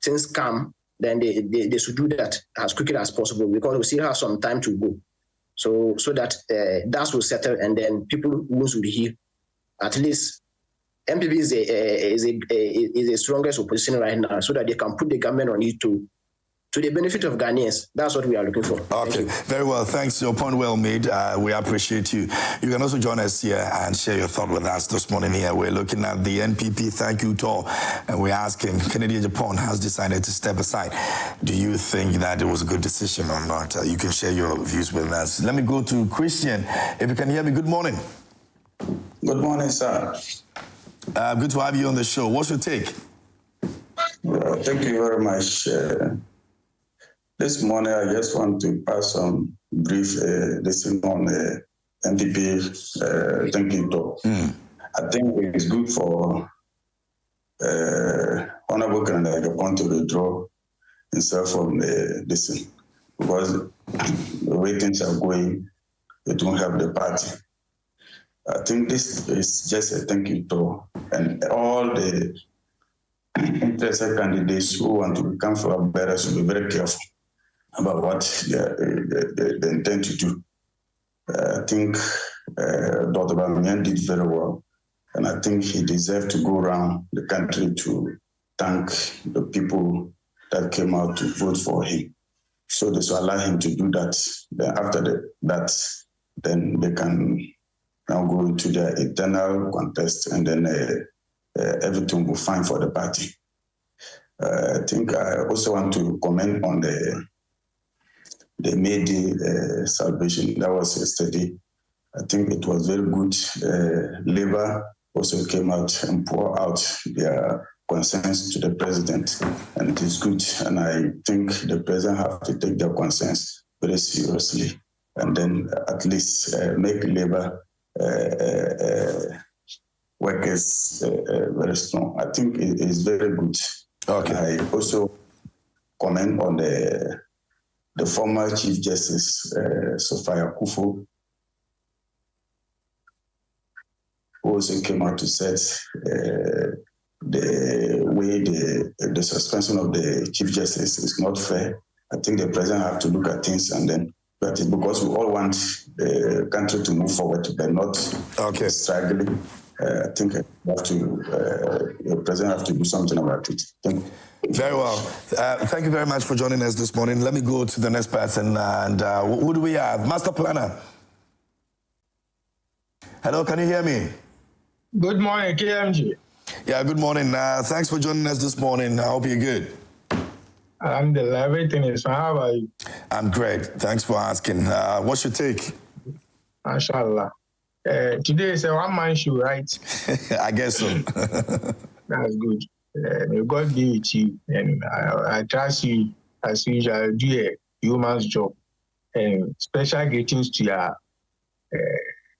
things calm, then they should do that as quickly as possible, because we still have some time to go. So that that will settle, and then people will heal. At least MPP is the strongest opposition right now, so that they can put the government on it to the benefit of Ghanaians. That's what we are looking for. Okay, very well. Thanks. Your point well made. We appreciate you. You can also join us here and share your thought with us this morning here. We're looking at the NPP thank you tour, and we're asking, Kennedy Japan has decided to step aside. Do you think that it was a good decision or not? You can share your views with us. Let me go to Christian. If you can hear me, good morning. Good morning, sir. Good to have you on the show. What's your take? Thank you very much. This morning, I just want to pass some brief lesson on NPP thank you talk. I think it's good for Honorable Kennedy Japan to withdraw himself from the lesson, because the way things are going, it won't help the party. I think this is just a thank you talk, and all the interested candidates who want to become flag bearers should be very careful about what they intend to do. I think Dr. Bamiyan did very well, and I think he deserved to go around the country to thank the people that came out to vote for him. So they should allow him to do that. Then after that, then they can now go into their internal contest, and then everything will be fine for the party. I think I also want to comment on the May Day celebration that was yesterday. I think it was very good. Labour also came out and poured out their concerns to the president, and it is good. And I think the president have to take their concerns very seriously, and then at least make Labour workers very strong. I think it is very good. Okay. I also comment on the former Chief Justice Sophia Akufo, who also came out to say the way the suspension of the Chief Justice is not fair. I think the president have to look at things, and then, but because we all want the country to move forward, but not struggling. I think the president have to do something about it. Thank you. Very well. Thank you very much for joining us this morning. Let me go to the next person. And who do we have? Master Planner. Hello, can you hear me? Good morning, KMG. Yeah, good morning. Thanks for joining us this morning. I hope you're good. Alhamdulillah, everything is fine. How about you? I'm great. Thanks for asking. What's your take? MashaAllah. Today is a one-man show, right? I guess so. That's good. May God be with you. And I trust you, as usual, do a human's job. And special greetings to your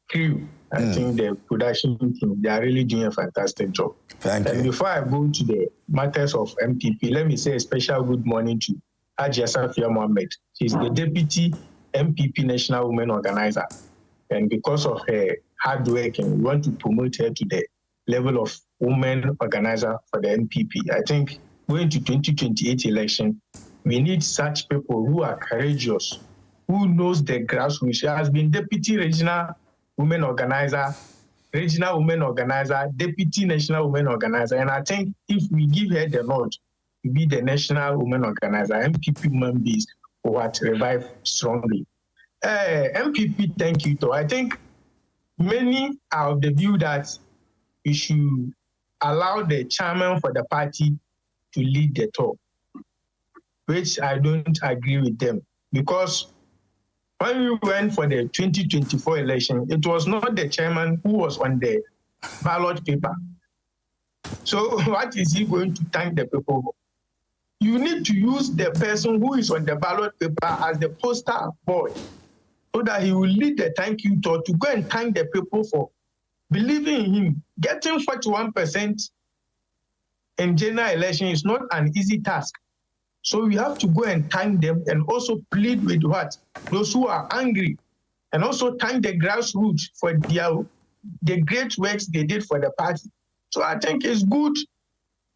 crew. I think the production team, they are really doing a fantastic job. Thank you. And before I go to the matters of MPP, let me say a special good morning to Hajiya Safia Mohammed. She's the Deputy MPP National Women Organizer. And because of her hard work, and we want to promote her to the level of women organizer for the MPP. I think going to 2028 election, we need such people who are courageous, who knows the grassroots. She has been Deputy Regional Women Organizer, Regional Women Organizer, Deputy National Women Organizer. And I think if we give her the nod to be the National Women Organizer, MPP members will revive strongly. MPP, thank you, though. I think many are of the view that we should allow the chairman for the party to lead the talk, which I don't agree with them. Because when we went for the 2024 election, it was not the chairman who was on the ballot paper. So what is he going to thank the people for? You need to use the person who is on the ballot paper as the poster boy, so that he will lead the thank you talk to go and thank the people for believing in him. Getting 41% in general election is not an easy task. So we have to go and thank them and also plead with what? Those who are angry, and also thank the grassroots for the great works they did for the party. So I think it's good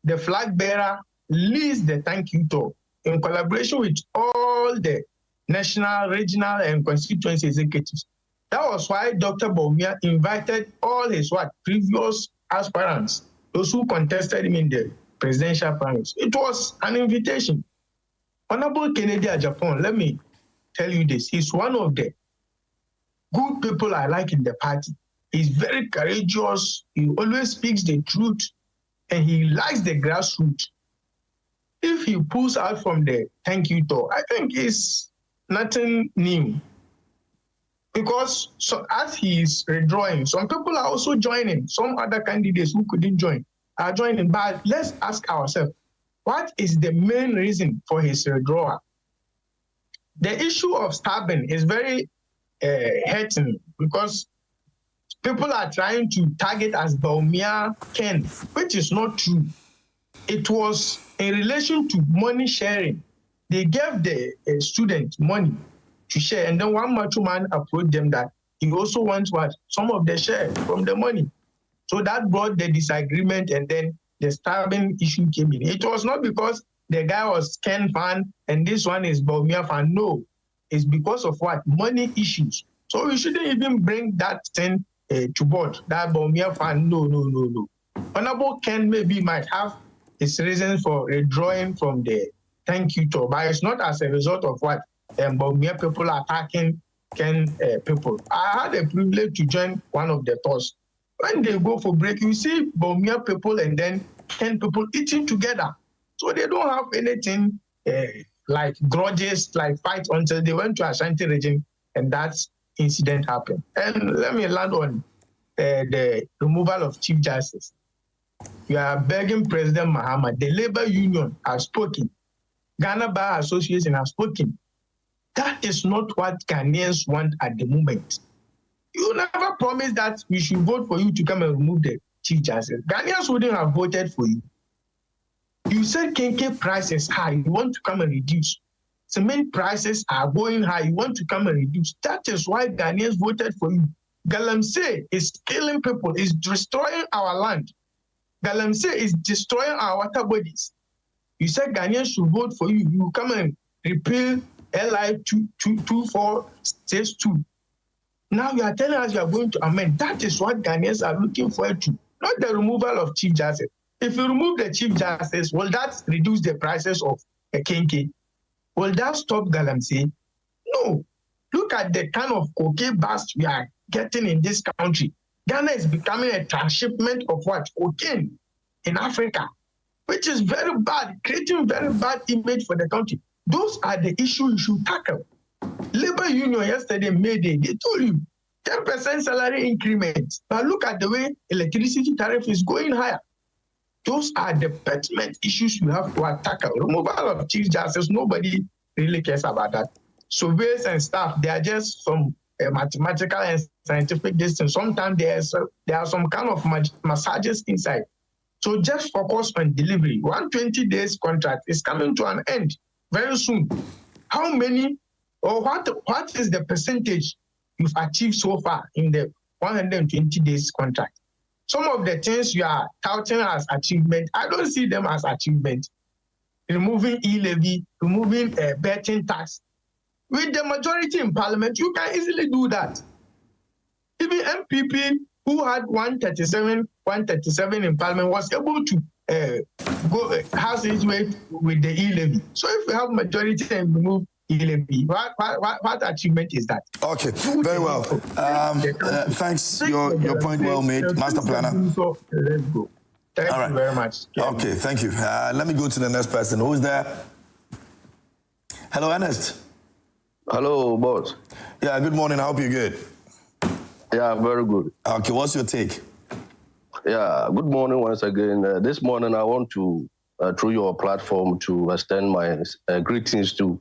the flag bearer leads the thank you talk in collaboration with all the national, regional, and constituency executives. That was why Dr. Bawumia invited all his previous aspirants, those who contested him in the presidential primaries. It was an invitation. Honorable Kennedy Ajapon, let me tell you this. He's one of the good people I like in the party. He's very courageous. He always speaks the truth, and he likes the grassroots. If he pulls out from the thank you talk, I think it's nothing new. Because as he is withdrawing, some people are also joining. Some other candidates who couldn't join are joining. But let's ask ourselves, what is the main reason for his withdrawal? The issue of stabbing is very hurting because people are trying to target as Bawumia Ken, which is not true. It was in relation to money sharing. They gave the student money to share, and then one macho man approached them that he also wants some of the share from the money. So that brought the disagreement, and then the stabbing issue came in. It was not because the guy was Ken fan and this one is Bawumia fan. No, it's because of money issues. So we shouldn't even bring that thing to board. That Bawumia fan, no. Honorable Ken maybe might have his reasons for withdrawing from the thank you talk, but it's not as a result of Bawumia people attacking Ken people. I had a privilege to join one of the talks. When they go for break, you see Bawumia people and then Ken people eating together. So they don't have anything like grudges, like fights until they went to Ashanti region and that incident happened. And let me land on the removal of Chief Justice. You are begging President Mahama. The Labour Union has spoken. Ghana Bar Association has spoken. That is not what Ghanaians want at the moment. You never promised that we should vote for you to come and remove the Chief Justice. Ghanaians wouldn't have voted for you. You said kenkey price is high. You want to come and reduce. Cement prices are going high. You want to come and reduce. That is why Ghanaians voted for you. Galamsey is killing people, is destroying our land. Galamsey is destroying our water bodies. You said Ghanaians should vote for you. You come and repeal LI 2462. Now you are telling us you are going to amend. That is what Ghanaians are looking forward to, not the removal of Chief Justice. If you remove the Chief Justice, will that reduce the prices of a kenkey? Will that stop Galamsey? No. Look at the kind of cocaine bust we are getting in this country. Ghana is becoming a transshipment of what? Cocaine in Africa, which is very bad, creating very bad image for the country. Those are the issues you should tackle. Labor Union yesterday, May Day, they told you 10% salary increment. But look at the way electricity tariff is going higher. Those are the pertinent issues you have to tackle. Removal of Chief Justice, nobody really cares about that. Surveyors and staff, they are just some mathematical and scientific distance. Sometimes there are some kind of massages inside. So just focus on delivery. 120 days contract is coming to an end very soon. How many or what is the percentage you've achieved so far in the 120 days contract? Some of the things you are touting as achievement, I don't see them as achievement. Removing e-levy, removing betting tax. With the majority in parliament, you can easily do that. Even MPP who had 137 in parliament was able to go has his way with the e-levy. So if we have majority and remove e-levy, what achievement is that? Okay, very well. Thanks. Your point well made, Master Planner. So let's go. Thank you very much. Okay, thank you. Let me go to the next person. Who's there? Hello, Ernest. Hello, boss. Yeah, good morning. I hope you're good. Yeah, very good. Okay, what's your take? Yeah, good morning once again. This morning I want to, through your platform, to extend my greetings to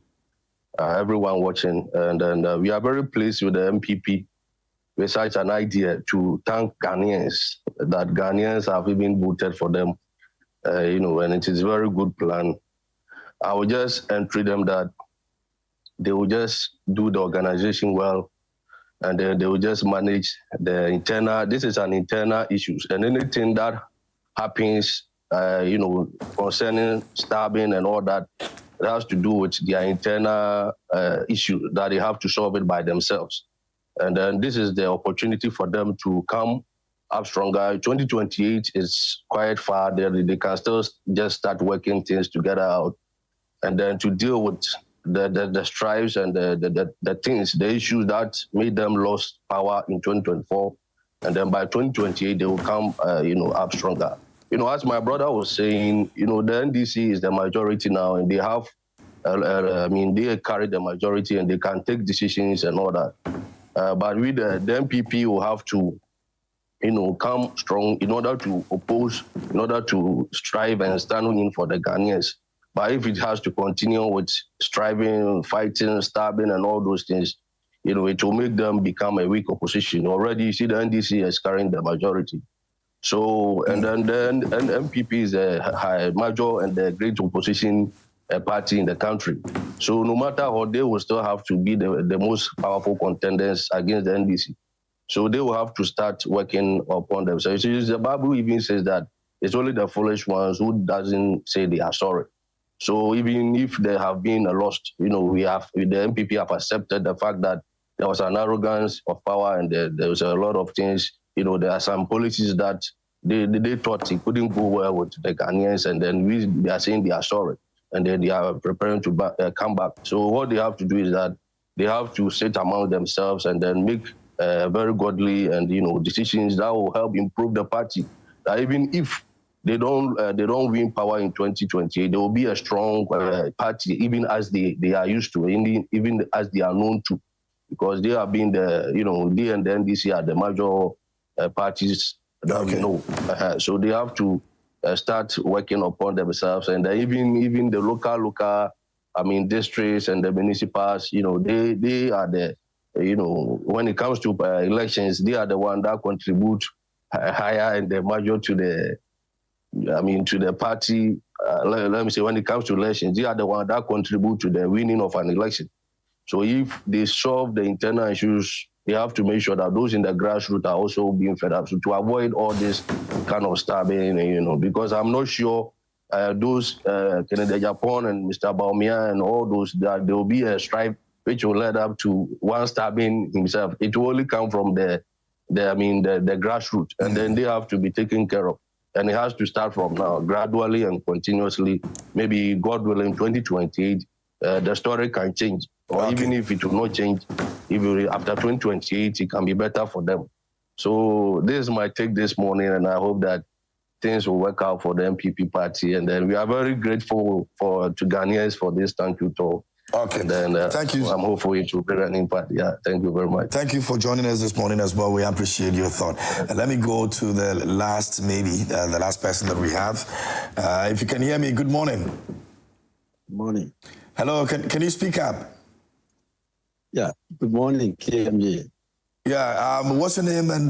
everyone watching. And we are very pleased with the MPP with such an idea to thank Ghanaians, that Ghanaians have even voted for them, and it is a very good plan. I will just entreat them that they will just do the organization well, and then they will just manage the internal. This is an internal issue, and anything that happens, concerning stabbing and all that, it has to do with their internal issue that they have to solve it by themselves. And then this is the opportunity for them to come up stronger. 2028 is quite far. They can still just start working things together out, and then to deal with the strifes and the things, the issues that made them lose power in 2024. And then by 2028, they will come, up stronger. As my brother was saying, the NDC is the majority now, and they have, they carry the majority and they can take decisions and all that. But with the MPP will have to, come strong in order to oppose, in order to strive and stand in for the Ghanaians. But if it has to continue with striving, fighting, stabbing, and all those things, it will make them become a weak opposition. Already, you see the NDC is carrying the majority. So, and then MPP is a high major and the great opposition party in the country. So no matter what, they will still have to be the most powerful contenders against the NDC. So they will have to start working upon themselves. The Bible even says that it's only the foolish ones who doesn't say they are sorry. So even if there have been a loss, the MPP have accepted the fact that there was an arrogance of power and there was a lot of things. There are some policies that they thought it couldn't go well with the Ghanaians, and then they are saying they are sorry, and then they are preparing to come back. So what they have to do is that they have to sit among themselves and then make very godly and decisions that will help improve the party. That even if they don't win power in 2028, there will be a strong party, even as they are used to, even as they are known to, because they have been they and the NDC are the major parties that we know. So they have to start working upon themselves, and even the local, districts and the municipals, they are the, when it comes to elections, they are the one that contribute higher and the major to the party. Let me say, when it comes to elections, they are the one that contribute to the winning of an election. So if they solve the internal issues, they have to make sure that those in the grassroots are also being fed up. So to avoid all this kind of stabbing, because I'm not sure those Kennedy Japan and Mr. Bawumia and all those, that there will be a strife which will lead up to one stabbing himself. It will only come from the grassroots, and then they have to be taken care of. And it has to start from now, gradually and continuously. Maybe, God willing, 2028, the story can change. Or even if it will not change, after 2028, it can be better for them. So this is my take this morning, and I hope that things will work out for the MPP party. And then we are very grateful to Ghanaians for this thank you talk. Okay. And then thank you. I'm hopeful it will bring an impact. Yeah, thank you very much. Thank you for joining us this morning as well. We appreciate your thought. Let me go to the last, the last person that we have. If you can hear me, good morning. Good morning. Hello, can you speak up? Yeah, good morning, KMJ. Yeah, what's your name and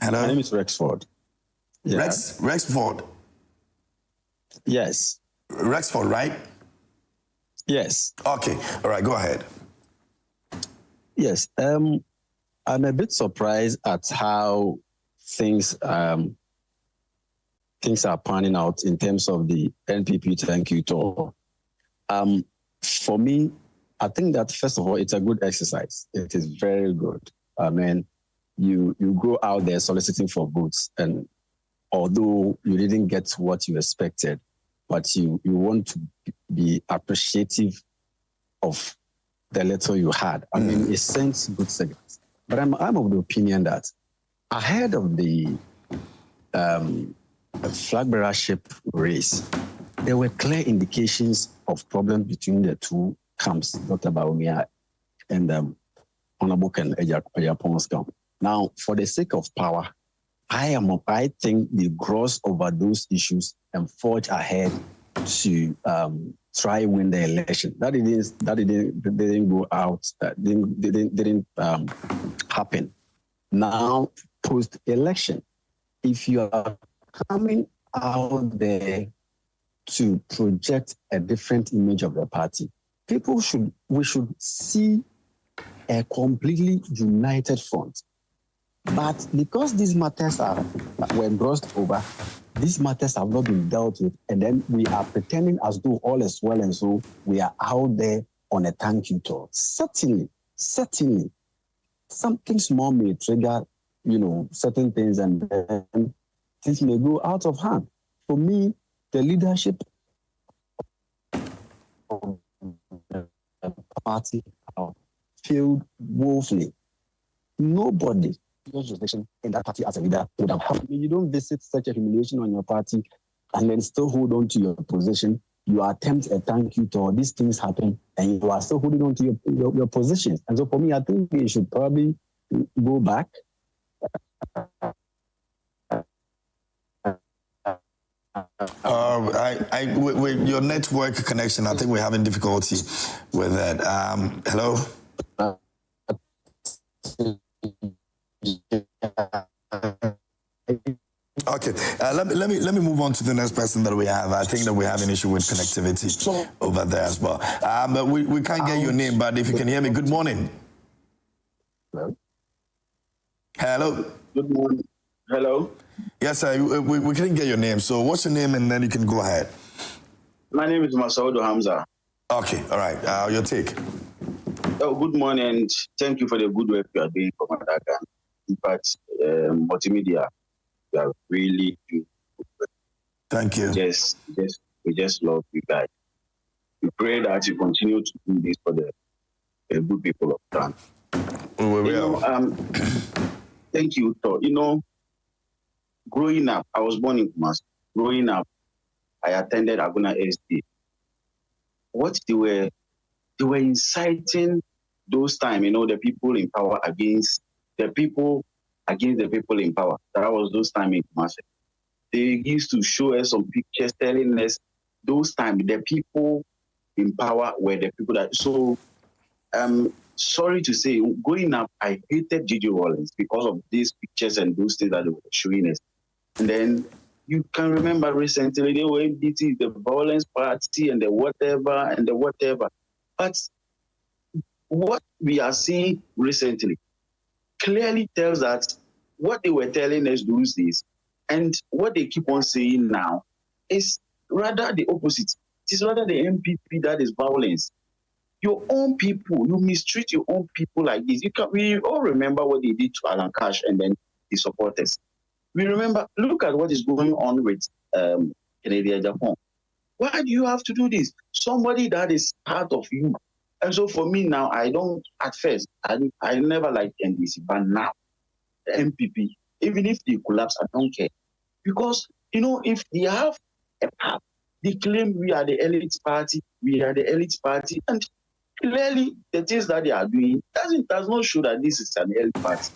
hello? My name is Rexford. Yeah. Rexford? Yes. Rexford, right? Yes. Okay, all right, go ahead. Yes, I'm a bit surprised at how things are panning out in terms of the NPP thank you tour. For me, I think that first of all, it's a good exercise. It is very good. I mean, you go out there soliciting for votes, and although you didn't get what you expected, but you want to be appreciative of the little you had. I mean, it sends good signals. But I'm of the opinion that ahead of the flag bearership race, there were clear indications of problems between the two camps, Dr. Bawumia and Honorable Ken Ejapon's camp. Now, for the sake of power, I think they gloss over those issues and forge ahead to try win the election. That didn't go out. Didn't happen. Now, post-election, if you are coming out there to project a different image of the party, we should see a completely united front. But because these matters were glossed over, these matters have not been dealt with, and then we are pretending as though all is well, and so we are out there on a thank you tour. Certainly, something small may trigger, certain things, and then things may go out of hand. For me, the leadership of the party failed woefully. Nobody in that party as a leader would have helped. You don't visit such a humiliation on your party and then still hold on to your position. You attempt a thank you tour, these things happen, and you are still holding on to your positions. And so for me, I think we should probably go back. With your network connection, I think we're having difficulty with that. Hello? Okay, let me move on to the next person that we have. I think that we have an issue with connectivity over there as well. But we can't get your name, but if you can hear me, good morning. Hello? Good morning. Hello? Yes, sir, we couldn't get your name. So what's your name, and then you can go ahead. My name is Masaudo Hamza. Okay, all right. Your take. Oh, good morning, and thank you for the good work you are doing for Madagascar. In fact, multimedia, you are really doing good work. Thank you. We just love you guys. We pray that you continue to do this for the good people of Ghana. We will. Thank you, Todd. Growing up, I was born in Kumasi. Growing up, I attended Aguna SD. What they were inciting those times, the people in power against the people in power. That was those times in Kumasi. They used to show us some pictures telling us those times the people in power were the people that. So, sorry to say, growing up, I hated Gigi Rawlings because of these pictures and those things that they were showing us. And then you can remember recently they were MDT, the violence party, and the whatever. But what we are seeing recently clearly tells that what they were telling us those days and what they keep on saying now is rather the opposite. It is rather the MPP that is violence. Your own people, you mistreat your own people like this. We all remember what they did to Alan Cash and then his supporters. We remember, look at what is going on with Canadian Japan. Why do you have to do this? Somebody that is part of you, And so for me now, I don't, at first, I never liked NDC, but now, the MPP, even if they collapse, I don't care. Because, if they have a path, they claim we are the elite party, and clearly the things that they are doing does not show that this is an elite party.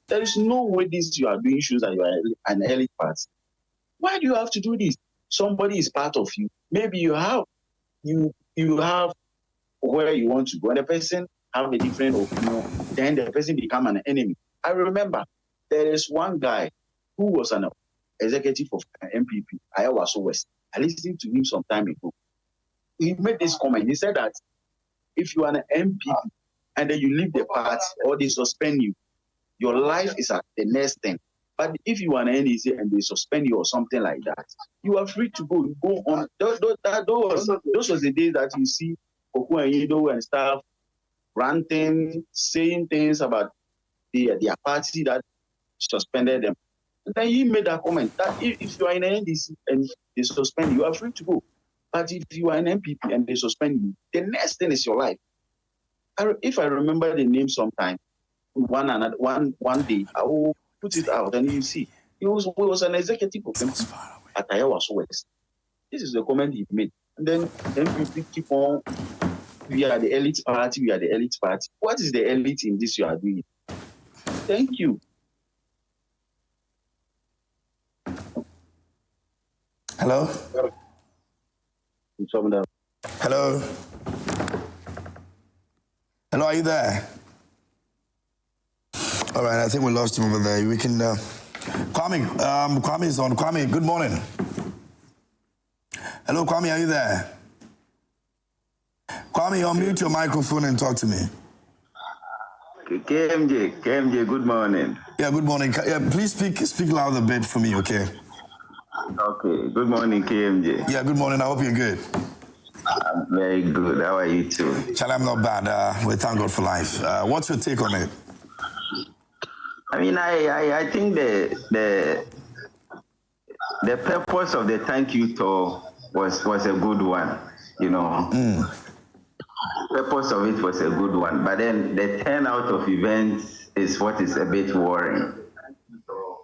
There is no way this you are doing shows that you are an elite party. Why do you have to do this? Somebody is part of you. Maybe you have where you want to go, and the person have a different opinion, then the person become an enemy. I remember there is one guy who was an executive of MPP, Ayawaso West. I listened to him some time ago. He made this comment. He said that if you are an MPP and then you leave the party or they suspend you, your life is at the next thing. But if you are an NEC and they suspend you or something like that, you are free to go. You go on. Those was the days that you see Oku and Yido and stuff ranting, saying things about their party that suspended them. And then he made that comment that if you are in an NDC and they suspend you, you are free to go. But if you are an MPP and they suspend you, the next thing is your life. If I remember the name sometime, one day, I will put it out and you see. He was an executive of MPP at Ayawaso West. This is the comment he made. And then MPP keep on, we are the elite party, we are the elite party. What is the elite in this you are doing? Thank you. Hello? Hello? Hello, are you there? All right, I think we lost him over there. We can, Kwame is on. Kwame, good morning. Hello, Kwame, are you there? Kwame, unmute your microphone and talk to me. KMJ, good morning. Yeah, good morning. Yeah, please speak loud a bit for me, okay? Okay, good morning, KMJ. Yeah, good morning. I hope you're good. I'm very good. How are you too? Charlie, I'm not bad. We thank God for life. What's your take on it? I mean, I think the purpose of the thank you tour was a good one, The purpose of it was a good one, but then the turnout of events is what is a bit worrying.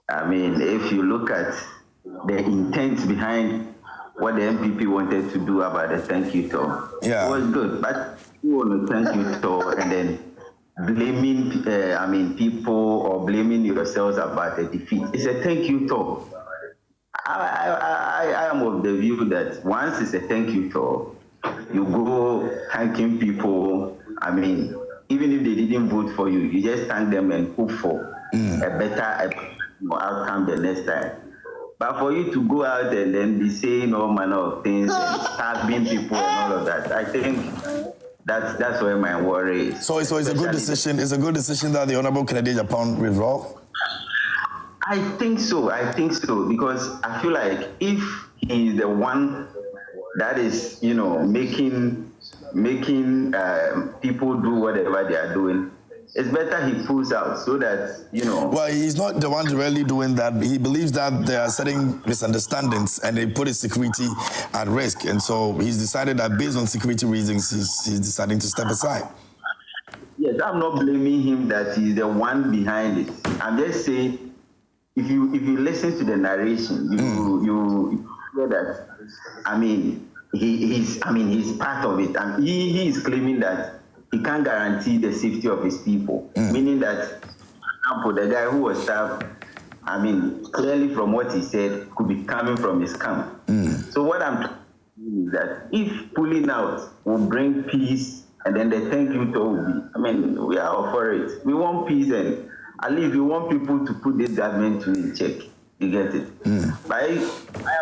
I mean, if you look at the intent behind what the MPP wanted to do about the thank you tour, it was good, but you want to thank you tour and then blaming, people or blaming yourselves about the defeat. It's a thank you tour. I am of the view that once it's a thank you tour, you go thanking people. I mean, even if they didn't vote for you, you just thank them and hope for a better outcome the next time. But for you to go out and then be saying all manner of things and stabbing people and all of that, I think that's where my worry is. So it's a good decision. It's a good decision that the Honorable Kennedy Japan withdraw. I think so, because I feel like if he is the one that is, making people do whatever they are doing, it's better he pulls out so that, Well, he's not the one really doing that. He believes that there are certain misunderstandings and they put his security at risk. And so he's decided that based on security reasons, he's deciding to step aside. Yes, I'm not blaming him that he's the one behind it. I'm just saying, if you listen to the narration, you hear that, he's part of it. And he is claiming that he can't guarantee the safety of his people, meaning that, for example, the guy who was stabbed, clearly from what he said, could be coming from his camp. So what I'm trying to say is that if pulling out will bring peace, and then the thank you tour will be, we are all for it. We want peace, and at least we want people to put this government in check. You get it? But I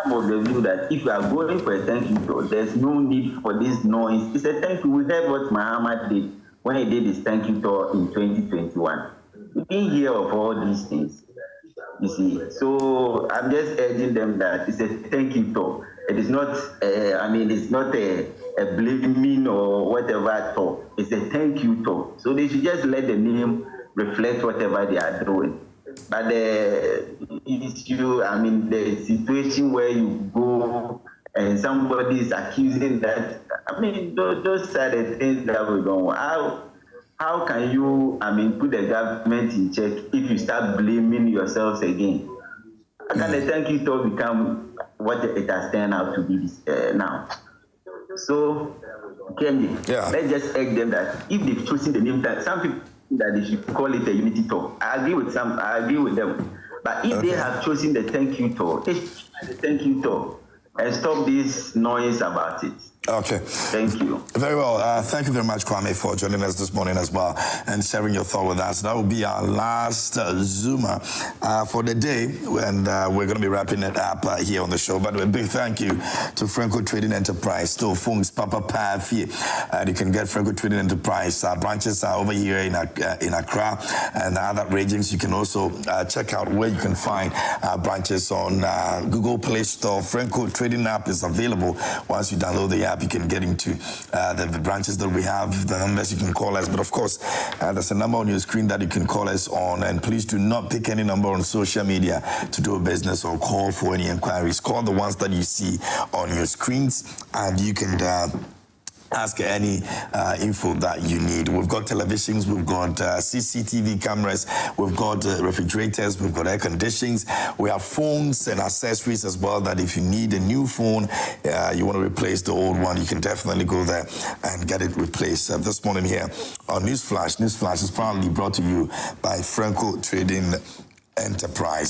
am of the view that if you are going for a thank you tour, there's no need for this noise. It's a thank you. We heard what Muhammad did when he did his thank you tour in 2021. We didn't hear of all these things, you see. So I'm just urging them that it's a thank you tour. It is not, it's not a blaming or whatever tour. It's a thank you tour. So they should just let the name reflect whatever they are doing. But the issue, the situation where you go and somebody is accusing that, I mean, those are the things that we don't want. How can you, put the government in check if you start blaming yourselves again? How can the thank you tour become what it has turned out to be now? So, Kendi, let's just egg them that if they've chosen the name, that some people that they should call it a unity tour. I agree with them. But if they have chosen the thank you tour, they should try the thank you tour and stop this noise about it. Okay. Thank you. Very well. Thank you very much, Kwame, for joining us this morning as well and sharing your thought with us. That will be our last Zoomer for the day, and we're going to be wrapping it up here on the show. But a big thank you to Franco Trading Enterprise, still Fungs Papa Pafi. And you can get Franco Trading Enterprise. Branches are over here in Accra and other regions. You can also check out where you can find branches on Google Play Store. Franco Trading app is available. Once you download the app, you can get into the branches that we have, the numbers you can call us. But of course, there's a number on your screen that you can call us on. And please do not pick any number on social media to do a business or call for any inquiries. Call the ones that you see on your screens, and you can ask any info that you need. We've got televisions, we've got CCTV cameras, we've got refrigerators, we've got air conditionings, we have phones and accessories as well, that if you need a new phone, you want to replace the old one, you can definitely go there and get it replaced. This morning here on Newsflash is proudly brought to you by Franco Trading Enterprise.